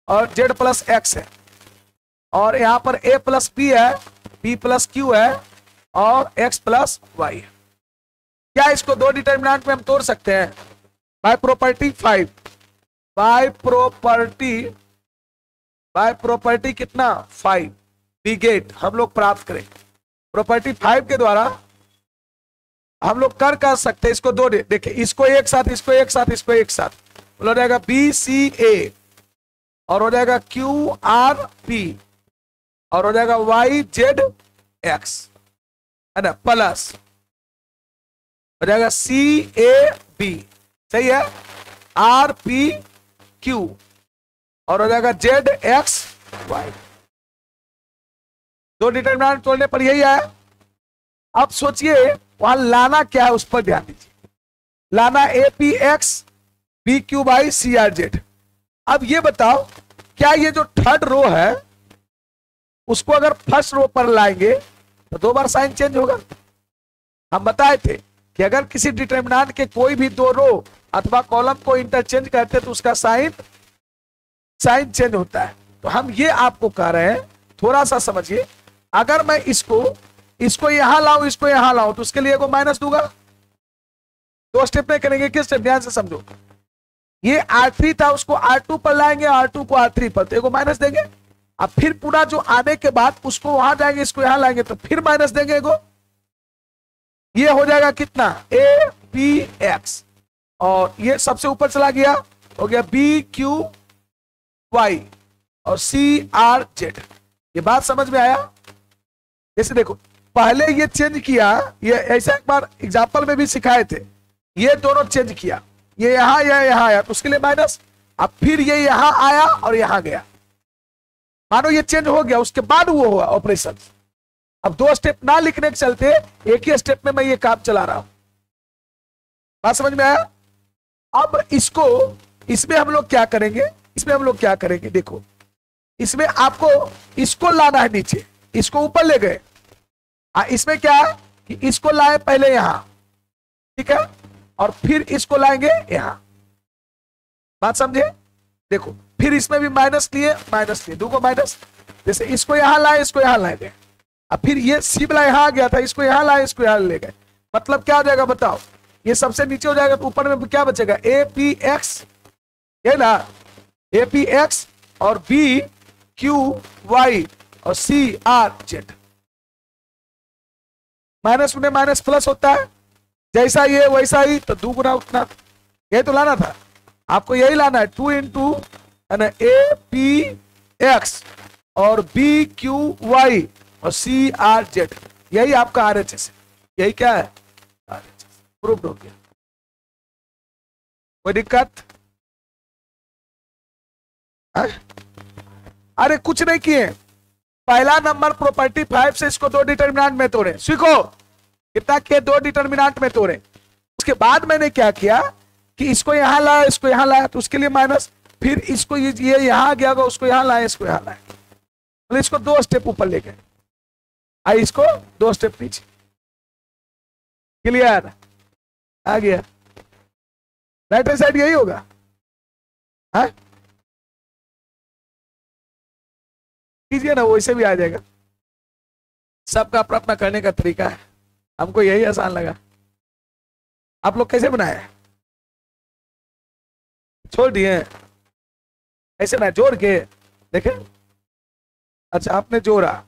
Speaker 1: और z प्लस x है। और यहां पर a प्लस p है, p प्लस q है और x प्लस y है। क्या इसको दो डिटरमिनेंट में हम तोड़ सकते हैं? बाय प्रॉपर्टी 5, बाय प्रॉपर्टी कितना 5 बिगेट हम लोग प्राप्त करें। प्रॉपर्टी 5 के द्वारा हम लोग कर सकते हैं इसको दो। देखिए इसको एक साथ, इसको एक साथ, इसको एक साथ, हो जाएगा बी सी ए और हो जाएगा क्यू आर पी और हो जाएगा वाई जेड एक्स, है ना, प्लस हो जाएगा सी ए बी, सही है, आर पी क्यू और हो जाएगा जेड एक्स वाई। दो डिटरमिनेंट तोड़ने पर यही है। अब सोचिए वहां लाना क्या है, उस पर ध्यान दीजिए। लाना A P X B Q Y C R Z. अब ये बताओ, क्या ये जो थर्ड रो है उसको अगर फर्स्ट रो पर लाएंगे तो दो बार साइन चेंज होगा। हम बताए थे कि अगर किसी डिटरमिनेंट के कोई भी दो रो अथवा कॉलम को इंटरचेंज करते तो उसका साइन चेंज होता है। तो हम ये आपको कह रहे हैं, थोड़ा सा समझिए। अगर मैं इसको यहां लाऊं, इसको यहां लाऊं, तो उसके लिए को माइनस दूंगा। दो स्टेप में करेंगे, किस स्टेप, ध्यान से समझो। ये R3 था, उसको R2 पर लाएंगे, R2 को R3 पर, तो माइनस देंगे। अब फिर पूरा जो आने के बाद उसको वहां जाएंगे, इसको यहां लाएंगे तो फिर माइनस देंगे को। ये हो जाएगा कितना, ए पी एक्स और ये सबसे ऊपर चला गया, हो गया बी क्यू वाई और सी आर जेड। ये बात समझ में आया? जैसे देखो पहले ये चेंज किया, ये ऐसा एक बार एग्जांपल में भी सिखाए थे, ये दोनों चेंज किया, ये यहां आया तो उसके लिए माइनस। अब फिर ये यहां आया और यहां गया, मानो ये चेंज हो गया, उसके बाद वो हुआ ऑपरेशन। अब दो स्टेप ना लिखने के चलते एक ही स्टेप में मैं ये काम चला रहा हूं। बात समझ में आया? अब इसमें हम लोग क्या करेंगे, देखो इसमें आपको इसको लाना है नीचे, इसको ऊपर ले गए। इसमें क्या है कि इसको लाए पहले यहां, ठीक है, और फिर इसको लाएंगे यहां। बात समझे? देखो फिर इसमें भी माइनस लिए, दो को माइनस, जैसे इसको यहां लाए, इसको यहां लाएंगे। अब फिर ये सी वाला यहां आ गया था, इसको यहां लाए, इसको यहां ले गए। मतलब क्या हो जाएगा बताओ, ये सबसे नीचे हो जाएगा तो ऊपर में क्या बचेगा, ए पी एक्स, है ना, ए पी एक्स और बी क्यू वाई और सी आर जेड। माइनस में माइनस प्लस होता है, जैसा ये वैसा ही, तो दो गुना उतना। यही तो लाना था आपको, यही लाना है, 2 इंटू ए पी एक्स और बी क्यू वाई और सी आर जेड। यही आपका आर एच एस है, यही क्या है, प्रूव्ड हो गया। कोई दिक्कत? अरे कुछ नहीं किए, पहला नंबर प्रॉपर्टी 5 से इसको दो डिटरमिनेंट में तोड़े, सीखो कितना किए, दो डिटरमिनेंट में तोड़े। उसके बाद मैंने क्या किया कि इसको यहां लाया, इसको यहां लाया, तो उसके लिए माइनस, फिर इसको ये यहाँ गया होगा, उसको यहाँ लाए, इसको यहाँ लाए, मतलब इसको 2 स्टेप ऊपर ले गए, आई इसको 2 स्टेप नीचे। क्लियर? आ गया। राइट हैंड साइड यही होगा, हाँ कीजिए ना, वैसे भी आ जाएगा। सबका अपना अपना करने का तरीका है, हमको यही आसान लगा। आप लोग कैसे बनाए? छोड़ दिए ऐसे ना, जोड़ के देखें। अच्छा आपने जोड़ा,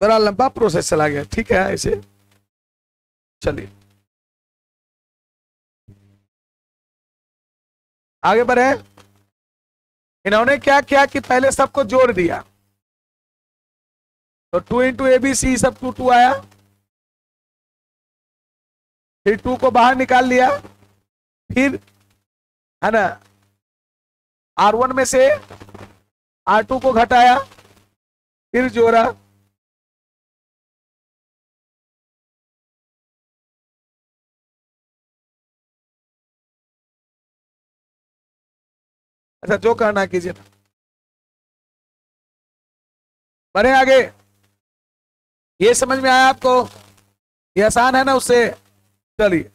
Speaker 1: बड़ा लंबा प्रोसेस चला गया, ठीक है ऐसे। चलिए आगे बढ़े। इन्होंने क्या किया कि पहले सबको जोड़ दिया, तो 2 इंटू ABC सब 2 2 आया, फिर 2 को बाहर निकाल लिया, फिर है ना R1 में से R2 को घटाया, फिर जोड़ा, अच्छा जो करना कीजिए ना। बढ़े आगे, ये समझ में आया आपको? ये आसान है ना उससे। चलिए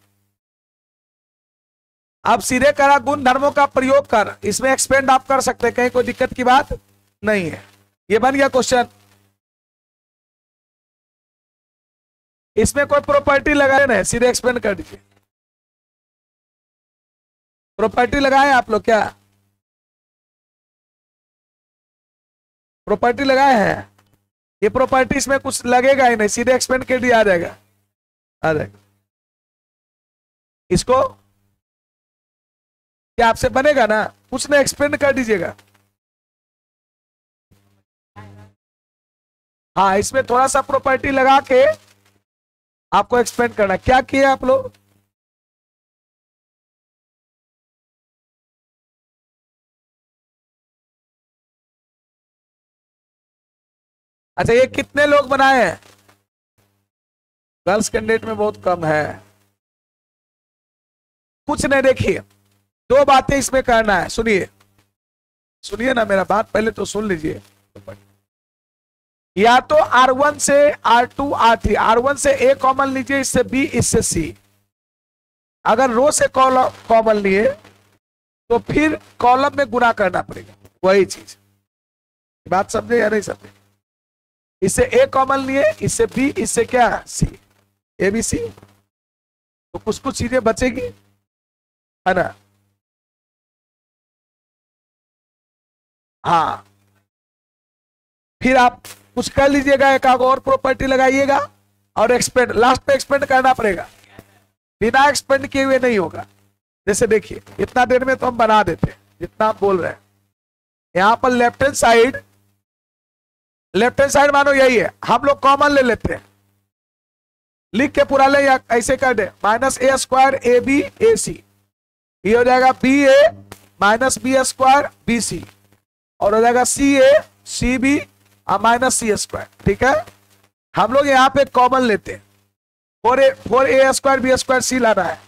Speaker 1: अब सीधे करा गुण धर्मों का प्रयोग कर, इसमें एक्सपेंड आप कर सकते हैं, कहीं कोई दिक्कत की बात नहीं है। ये बन गया क्वेश्चन। इसमें कोई प्रॉपर्टी लगाए ना, सीधे एक्सपेंड कर दीजिए। प्रॉपर्टी लगाए आप लोग क्या? प्रॉपर्टी लगाए हैं? ये प्रॉपर्टी इसमें कुछ लगेगा ही नहीं, सीधे एक्सपेंड कर दिया, आ जाएगा, आ जाएगा। इसको क्या आपसे बनेगा ना, कुछ नहीं, एक्सपेंड कर दीजिएगा। हाँ इसमें थोड़ा सा प्रॉपर्टी लगा के आपको एक्सपेंड करना। क्या किए आप लोग? अच्छा ये कितने लोग बनाए हैं? गर्ल्स कैंडिडेट में बहुत कम है। कुछ नहीं, देखिए 2 बातें इसमें करना है, सुनिए सुनिए ना मेरा बात, पहले तो सुन लीजिए। या तो R1 से R2 R3, R1 से A कॉमन लीजिए, इससे B, इससे C। अगर रो से कॉमन लिए तो फिर कॉलम में गुना करना पड़ेगा, वही चीज। बात समझे या नहीं समझे? इससे A कॉमन लिए, इससे B, इससे क्या C, ABC, तो कुछ कुछ चीजें बचेगी, है ना? हाँ फिर आप कुछ कर लीजिएगा, एक आग और प्रॉपर्टी लगाइएगा और एक्सपेंड, लास्ट पे एक्सपेंड करना पड़ेगा, बिना एक्सपेंड किए हुए नहीं होगा। जैसे देखिए इतना देर में तो हम बना देते जितना आप बोल रहे हैं। यहां पर लेफ्ट हैंड साइड मानो यही है, हम लोग कॉमन ले लेते हैं, लिख के पूरा ले या ऐसे कर दे, -A² AB AC, ये हो जाएगा BA -B² BC, और हो जाएगा CA CB -C²। ठीक है, हम लोग यहाँ पे कॉमन लेते हैं, 4A² B² C लाना है,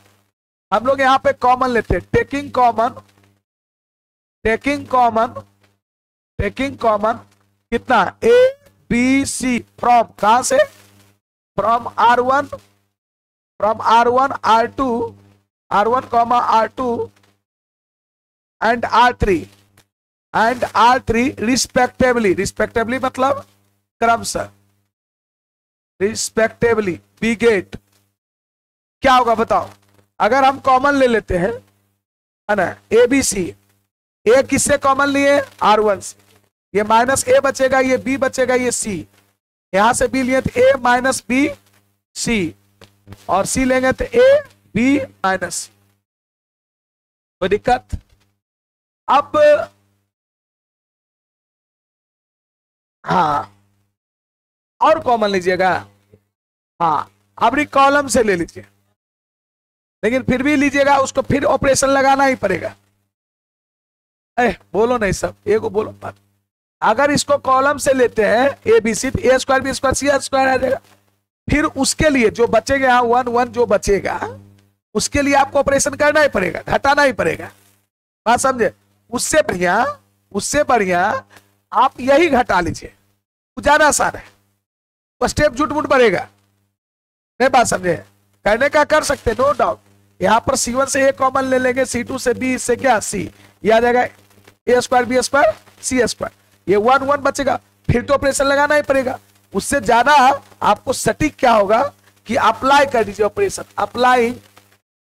Speaker 1: हम लोग यहाँ पे कॉमन लेते हैं, टेकिंग कॉमन कितना, A B C फ्रॉम, कहां से, from R1 R1 R2 and R3 respectively मतलब क्रमशः, रिस्पेक्टिवली बिगेट। क्या होगा बताओ, अगर हम कॉमन ले लेते हैं, है ना, ABC, A किससे कॉमन लिए, R1 से, ये -A बचेगा, ये B बचेगा, ये C, यहां से B लिए तो A -B C, और सी लेंगे तो ए बी माइनस सी। कोई दिक्कत? अब हाँ, और कॉमन लीजिएगा। हाँ, अब कॉलम से ले लीजिए, लेकिन फिर भी लीजिएगा, उसको फिर ऑपरेशन लगाना ही पड़ेगा। बोलो नहीं सब, ए को बोलो मत। अगर इसको कॉलम से लेते हैं A B C, A square B square C square आ जाएगा। फिर उसके लिए जो बचेगा यहाँ 1 1 जो बचेगा, उसके लिए आपको ऑपरेशन करना ही पड़ेगा, घटाना ही पड़ेगा। बात समझे? उससे बढ़िया आप यही घटा लीजिए, ज्यादा आसान है। तो स्टेप झूठ मूठ बढ़ेगा नहीं। बात समझे? करने का कर सकते, नो डाउट। यहां पर C1 से ए कॉमन ले लेंगे, C2 से बी, इससे क्या सी, ये आ जाएगा ए square B square C square. ये 1 1 बचेगा, फिर तो ऑपरेशन लगाना ही पड़ेगा। उससे ज्यादा आपको सटीक क्या होगा कि अप्लाई कर दीजिए ऑपरेशन। अप्लाई,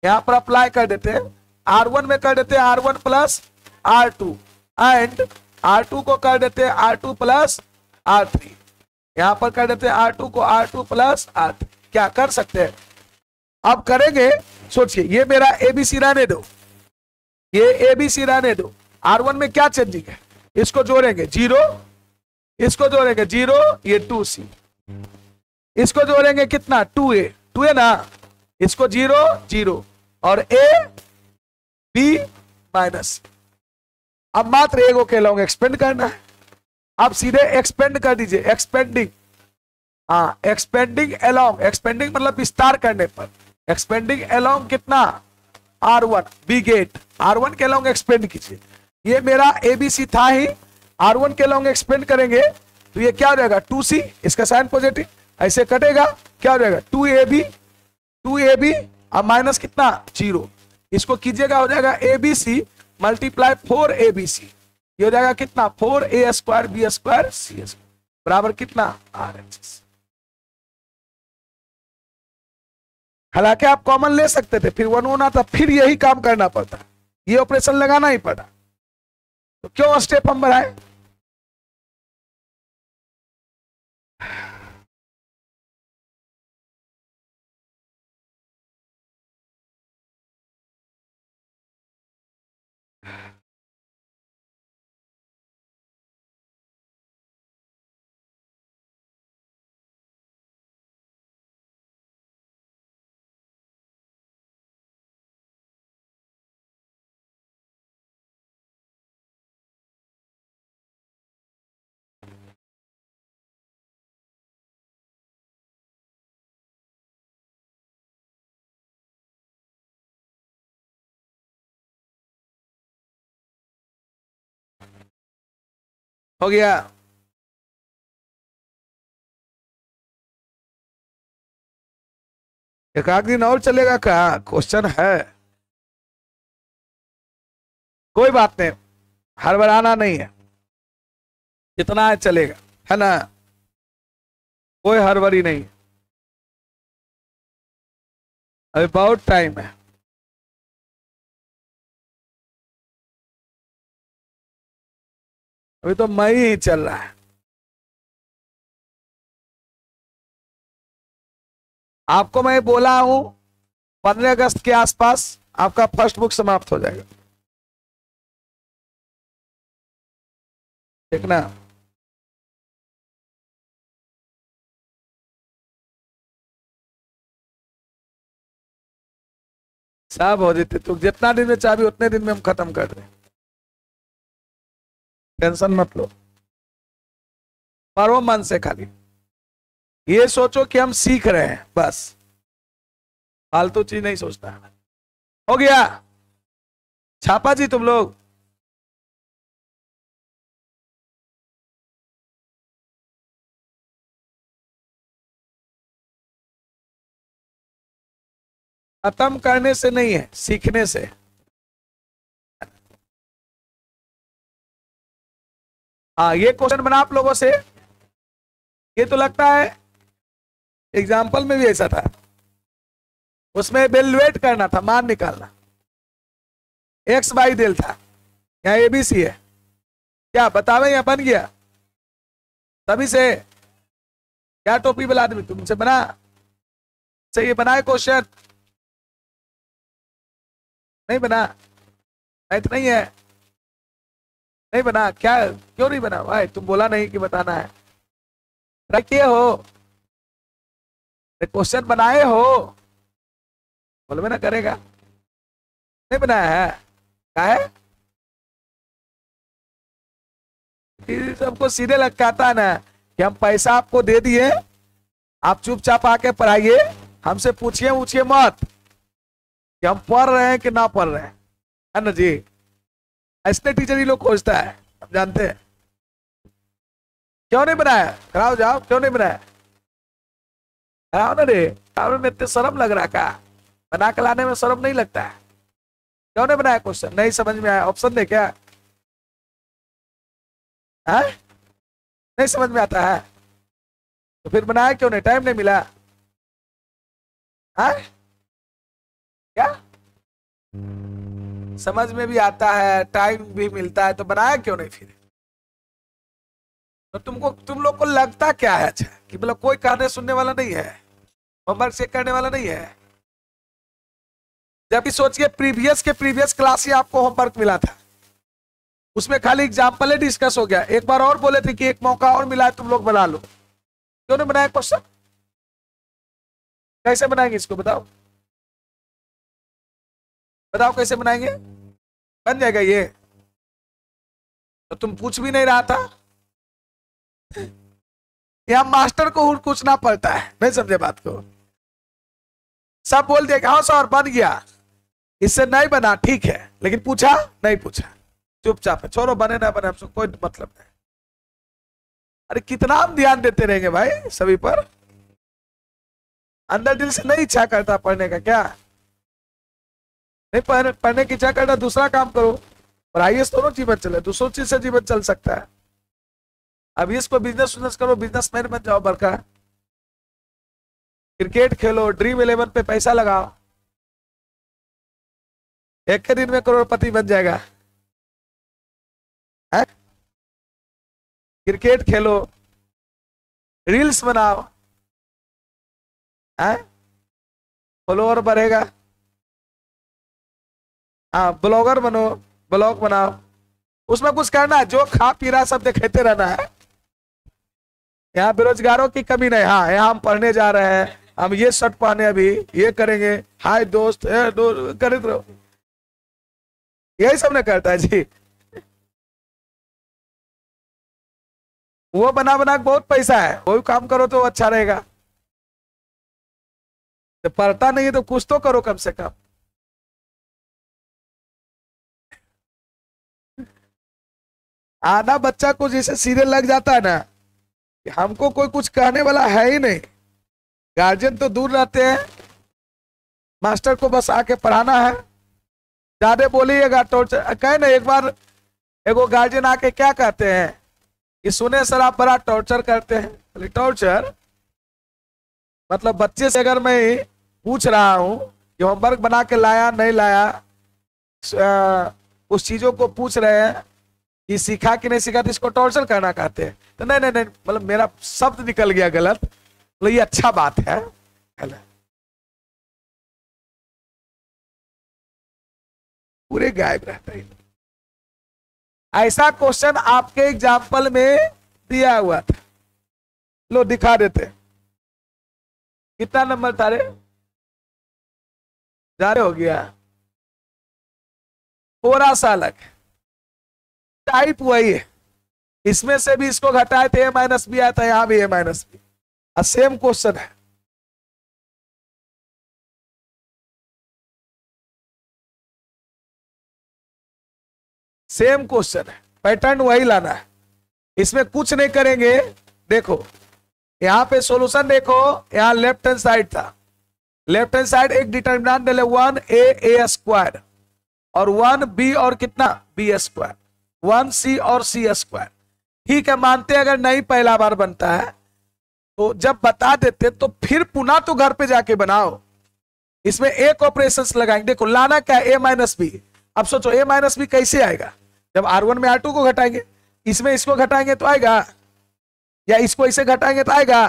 Speaker 1: यहां पर अप्लाई कर देते हैं, R1 में कर देते हैं R1 plus R2, and R2 को कर देते हैं R2 प्लस R3। यहां पर कर देते हैं R2 को R2 प्लस R3। क्या कर सकते हैं? अब करेंगे, सोचिए, ये मेरा एबीसी रहने दो, ये एबीसी रहने दो। R1 में क्या चेंजिंग है? इसको जोड़ेंगे 0, इसको जोड़ेंगे 0, ये 2C, इसको जोड़ेंगे कितना 2A, 2A ना, इसको 0 0 और A B माइनस। अब मात्र ए को कहलाऊंगा एक्सपेंड करना है। अब सीधे एक्सपेंड कर दीजिए, एक्सपेंडिंग, हाँ एक्सपेंडिंग अलोंग, एक्सपेंडिंग मतलब विस्तार करने पर, एक्सपेंडिंग अलोंग कितना R1 बी गेट, R1 के अलोंग एक्सपेंड कीजिए। ये मेरा एबीसी था ही, R1 के अलोंग एक्सपेंड करेंगे तो ये क्या हो जाएगा 2C, इसका साइन पॉजिटिव, ऐसे कटेगा, क्या हो जाएगा 2AB अब माइनस कितना 0, इसको कीजिएगा हो जाएगा ABC मल्टीप्लाई 4ABC, ये हो जाएगा कितना 4A square B square C square बराबर कितना RHS। हालांकि आप कॉमन ले सकते थे, फिर 1 1 आता, फिर यही काम करना पड़ता, ये ऑपरेशन लगाना ही पड़ा। तो क्यों स्टेप हम बढ़ाए? हो गया। एक आध दिन और चलेगा क्या? क्वेश्चन है, कोई बात नहीं, हड़बड़ाना नहीं है, जितना है चलेगा, है ना, कोई हड़बड़ी नहीं, अभी बहुत टाइम है। अभी तो मई ही चल रहा है। आपको मैं बोला हूं 15 अगस्त के आसपास आपका फर्स्ट बुक समाप्त हो जाएगा, देखना। सब हो जाते, तो जितना दिन में चाहबी उतने दिन में हम खत्म कर दें, टेंशन मत लो। पढ़ो मन से, खाली ये सोचो कि हम सीख रहे हैं, बस फालतू चीज नहीं सोचना। हो गया छापा जी तुम लोग? खत्म करने से नहीं है, सीखने से। हाँ, ये क्वेश्चन बना आप लोगों से, ये तो लगता है एग्जाम्पल में भी ऐसा था, उसमें इवैल्यूएट करना था, मान निकालना, एक्स वाई दिल था, यहाँ एबीसी है, क्या बतावे यहाँ बन गया तभी से। क्या टोपी वाला आदमी तुमसे बना? से ये बनाए क्वेश्चन? नहीं बना? नहीं तो नहीं है, नहीं बना क्या? क्यों नहीं बना भाई? तुम बोला नहीं कि बताना है। ट्राई किए हो? क्वेश्चन बनाए हो? बोलबे ना करेगा। नहीं बनाया है? क्या है? सबको सीधे लगता है ना कि हम पैसा आपको दे दिए, आप चुपचाप आके पढ़ाइए, हमसे पूछिए पूछिए मत कि हम पढ़ रहे हैं कि ना पढ़ रहे हैं, है ना जी? ऐसे टीचर ही लोग खोजता है, हम जानते हैं। क्यों नहीं बनाया? कराओ जाओ, क्यों नहीं बनाया? कराओ ना रे, कराओ में इतने शर्म लग रहा का? बना के लाने में शर्म नहीं लगता है? क्यों नहीं बनाया क्वेश्चन? नहीं समझ में आया? ऑप्शन दे क्या? है? नहीं समझ में आता है तो फिर बनाया क्यों नहीं? टाइम नहीं मिला? है क्या? समझ में भी आता है, टाइम भी मिलता है, तो बनाया क्यों नहीं फिर? तो तुम लोग को लगता क्या है अच्छा कि मतलब कोई कहने सुनने वाला नहीं है, होमवर्क चेक करने वाला नहीं है? जब भी सोचिए प्रीवियस क्लास ही आपको होमवर्क मिला था, उसमें खाली एग्जाम्पल डिस्कस हो गया। एक बार और बोले थे कि एक मौका और मिला है, तुम लोग बना लो। क्यों नहीं बनाया क्वेश्चन? कैसे बनाएंगे इसको बताओ? बताओ कैसे बनाएंगे? बन जाएगा ये? तो तुम पूछ भी नहीं रहा था। यहाँ मास्टर को पूछना पड़ता है, नहीं समझे बात को? सब बोल दिया कि हाँ सर बन गया, इससे नहीं बना ठीक है, लेकिन पूछा नहीं? पूछा चुपचाप है, छोड़ो बने ना बने हमसे कोई मतलब नहीं। अरे कितना हम ध्यान देते रहेंगे भाई सभी पर? अंदर दिल से नहीं इच्छा करता पढ़ने का क्या? नहीं पढ़ने की इच्छा करता, दूसरा काम करो। पढ़ाई से दोनों जीवन चले, दूसरों चीज से जीवन चल सकता है। अभी इसको बिजनेस करो, बिजनेसमैन बन जाओ बड़का। क्रिकेट खेलो, ड्रीम 11 पे पैसा लगाओ, एक के दिन में करोड़पति बन जाएगा। है? क्रिकेट खेलो, रील्स बनाओ, है? फॉलोअर बढ़ेगा। हाँ ब्लॉगर बनो, ब्लॉग बनाओ, उसमें कुछ करना है, जो खा पी रहा सब दिखाते रहना है। यहाँ बेरोजगारों की कमी नहीं। हाँ यहाँ हम पढ़ने जा रहे हैं, हम ये शर्ट पहने, अभी ये करेंगे, हाय दोस्त करते रहो, यही सब ने करता है जी। वो बना बना बहुत पैसा है, वो भी काम करो तो अच्छा रहेगा। तो पढ़ता नहीं है तो कुछ तो करो कम से कम। आधा बच्चा को जैसे सीरियल लग जाता है ना कि हमको कोई कुछ कहने वाला है ही नहीं, गार्जियन तो दूर रहते हैं, मास्टर को बस आके पढ़ाना है। ज्यादा बोलिएगा टॉर्चर कहे ना। एक बार एगो गार्जियन आके क्या कहते हैं कि सुने सर आप बड़ा टॉर्चर करते हैं। टॉर्चर मतलब बच्चे से अगर मैं पूछ रहा हूं कि होमवर्क बना के लाया नहीं लाया, उस चीजों को पूछ रहे हैं कि सीखा कि नहीं सीखा, तो इसको टॉर्चर करना कहते हैं। तो नहीं नहीं नहीं, मतलब मेरा शब्द निकल गया गलत, मतलब ये अच्छा बात है। पूरे गायब रहता है। ऐसा क्वेश्चन आपके एग्जाम्पल में दिया हुआ था, लो दिखा देते। कितना नंबर था रे? ज़्यादा हो गया, थोड़ा सा अलग टाइप वही है। इसमें से भी इसको घटाए थे ए माइनस बी आया था, यहां भी ए माइनस बी, सेम क्वेश्चन है। सेम क्वेश्चन है, पैटर्न वही लाना है, इसमें कुछ नहीं करेंगे। देखो यहां पे सॉल्यूशन देखो, यहां लेफ्ट हैंड साइड था, लेफ्ट हैंड साइड एक डिटर्मिनेंट ले 1a स्क्वायर और 1b और कितना b स्क्वायर, 1c और c स्क्वायर। ठीक है मानते अगर नहीं पहला बार बनता है तो जब बता देते तो फिर पुनः तो घर पे जाके बनाओ। इसमें एक ऑपरेशंस लगाएंगे। देखो लाना क्या है, a माइनस बी। अब सोचो a माइनस बी कैसे आएगा? जब R1 में R2 को घटाएंगे, इसमें इसको घटाएंगे तो आएगा, या इसको इसे घटाएंगे तो आएगा।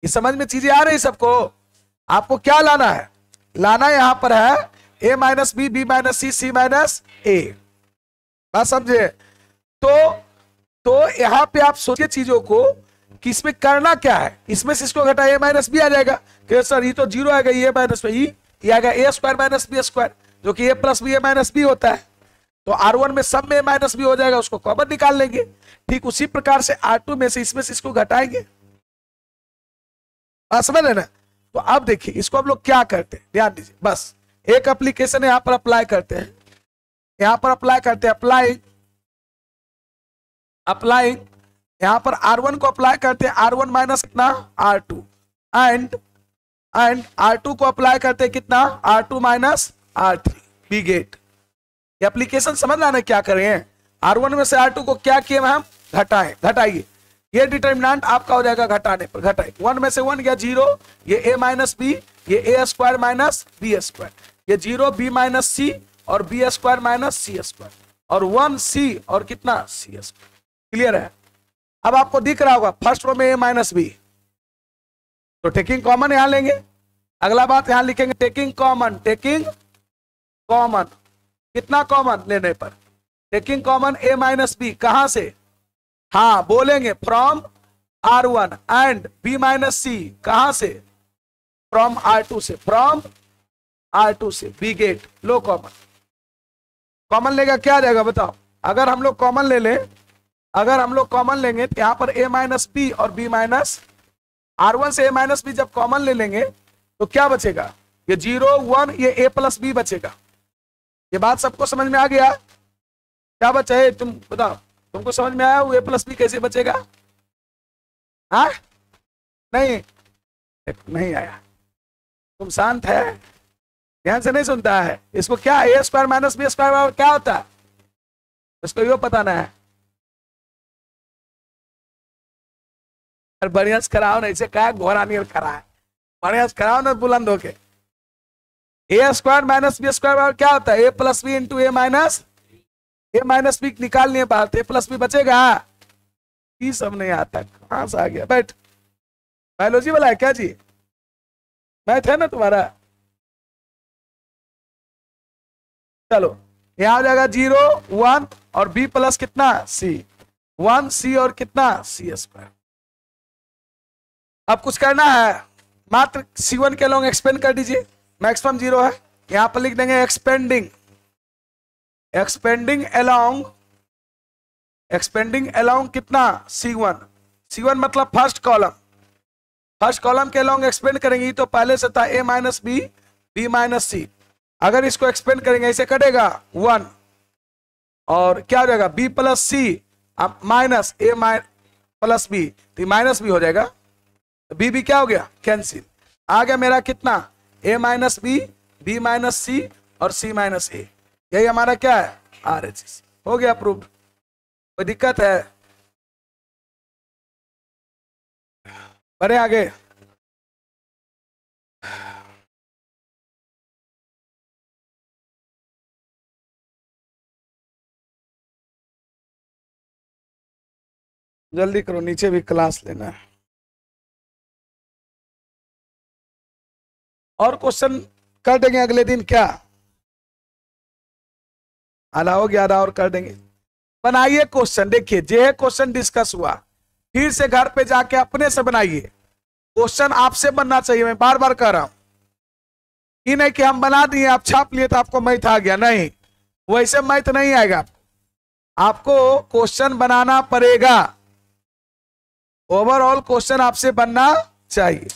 Speaker 1: इस समझ में चीजें आ रही सबको? आपको क्या लाना है, लाना यहां पर है a minus B, B minus C, C minus A. बात समझे? तो यहां पे आप सोचिए चीजों को कि इसमें करना क्या है। इसमें से इसको घटा a माइनस बी आ जाएगा कि सर ये तो जीरो आएगा, ये माइनस में ये आएगा a square minus B square, जो कि a plus B, a minus B होता है। तो R1 में सब में a माइनस बी हो जाएगा, उसको कॉमन निकाल लेंगे। ठीक उसी प्रकार से R2 में से इसमें से इसको घटाएंगे। समझ रहे ना? तो अब देखिए इसको हम लोग क्या करते हैं, ध्यान दीजिए। बस एक एप्लीकेशन यहां पर अप्लाई करते हैं, यहां पर अप्लाई करते हैं, अप्लाइंग यहां पर R1 को अप्लाई करते हैं, R1 माइनस कितना R2, एंड R2 को अप्लाई करते हैं कितना R2 minus R3, B gate. Application समझ लाना क्या कर रहे हैं, R1 में से R2 को क्या किए हम, घटाइए। ये डिटर्मिनेंट आपका हो जाएगा घटाने पर, घटाइए 1 में से 1 गया 0, ये a माइनस बी, ये a square minus B square, ये 0 b माइनस सी और B square minus C square, और 1 c और कितना सी स्क्वायर। क्लियर है? अब आपको दिख रहा होगा फर्स्ट रो में a माइनस बी, तो टेकिंग कॉमन यहां लेंगे। अगला बात यहां लिखेंगे टेकिंग कॉमन, कितना कॉमन लेने पर, taking common a minus B, कहां से, हाँ बोलेंगे from R1 and b minus C, कहां से, फ्रॉम R2 से, बी गेट, लो कॉमन लेगा क्या आ जाएगा बताओ। अगर हम लोग कॉमन ले लें, तो यहां पर a माइनस बी और b माइनस, R1 से a माइनस बी जब कॉमन ले लेंगे तो क्या बचेगा, ये 0 1, ये a प्लस बी बचेगा। ये बात सबको समझ में आ गया? क्या बचा है तुम बताओ, तुमको समझ में आया वो a प्लस बी कैसे बचेगा? हाँ नहीं आया, तुम शांत है, ध्यान से नहीं सुनता है। इसको क्या a square minus B square क्या होता है, इसको यो पता ना है। बढ़िया कराओ ना, इसे क्या घोरा नहीं करा है, बढ़िया कराओ ना बुलंद होके। a square minus B square क्या होता है, a plus B into a minus B निकाल लिए बाहर, a प्लस बी बचेगा। ये सब नहीं आता, कहां से आ गया, बैठ। बायोलॉजी वाला है क्या जी, मैथ है ना तुम्हारा। चलो यहां हो जाएगा 0 1 और b प्लस कितना c, 1 c और कितना c स्क्वायर। अब कुछ करना है, मात्र c1 के लॉन्ग एक्सपेंड कर दीजिए, मैक्सिमम 0 है, यहां पर लिख देंगे एक्सपेंडिंग अलोंग कितना c1 मतलब फर्स्ट कॉलम के लॉन्ग एक्सपेंड करेंगे। तो पहले से था a minus B, B minus C, अगर इसको एक्सपेंड करेंगे ऐसे कटेगा 1 और क्या हो जाएगा b plus C minus a plus B, तो माइनस भी हो जाएगा, बी क्या हो गया कैंसिल। आ गया मेरा कितना a minus B, B minus C और c माइनस ए, यही हमारा क्या है RHS, हो गया प्रूफ। कोई दिक्कत है? बढ़े आगे। जल्दी करो, नीचे भी क्लास लेना है। और क्वेश्चन कर देंगे अगले दिन, क्या आधा हो गया, आधा और कर देंगे। बनाइए क्वेश्चन, देखिए जे क्वेश्चन डिस्कस हुआ, फिर से घर पे जाके अपने से बनाइए। क्वेश्चन आपसे बनना चाहिए, मैं बार बार कह रहा हूं। ये नहीं कि हम बना दिए आप छाप लिए तो आपको मैथ आ गया, नहीं, वैसे मैथ नहीं आएगा। आपको क्वेश्चन बनाना पड़ेगा, ओवरऑल क्वेश्चन आपसे बनना चाहिए।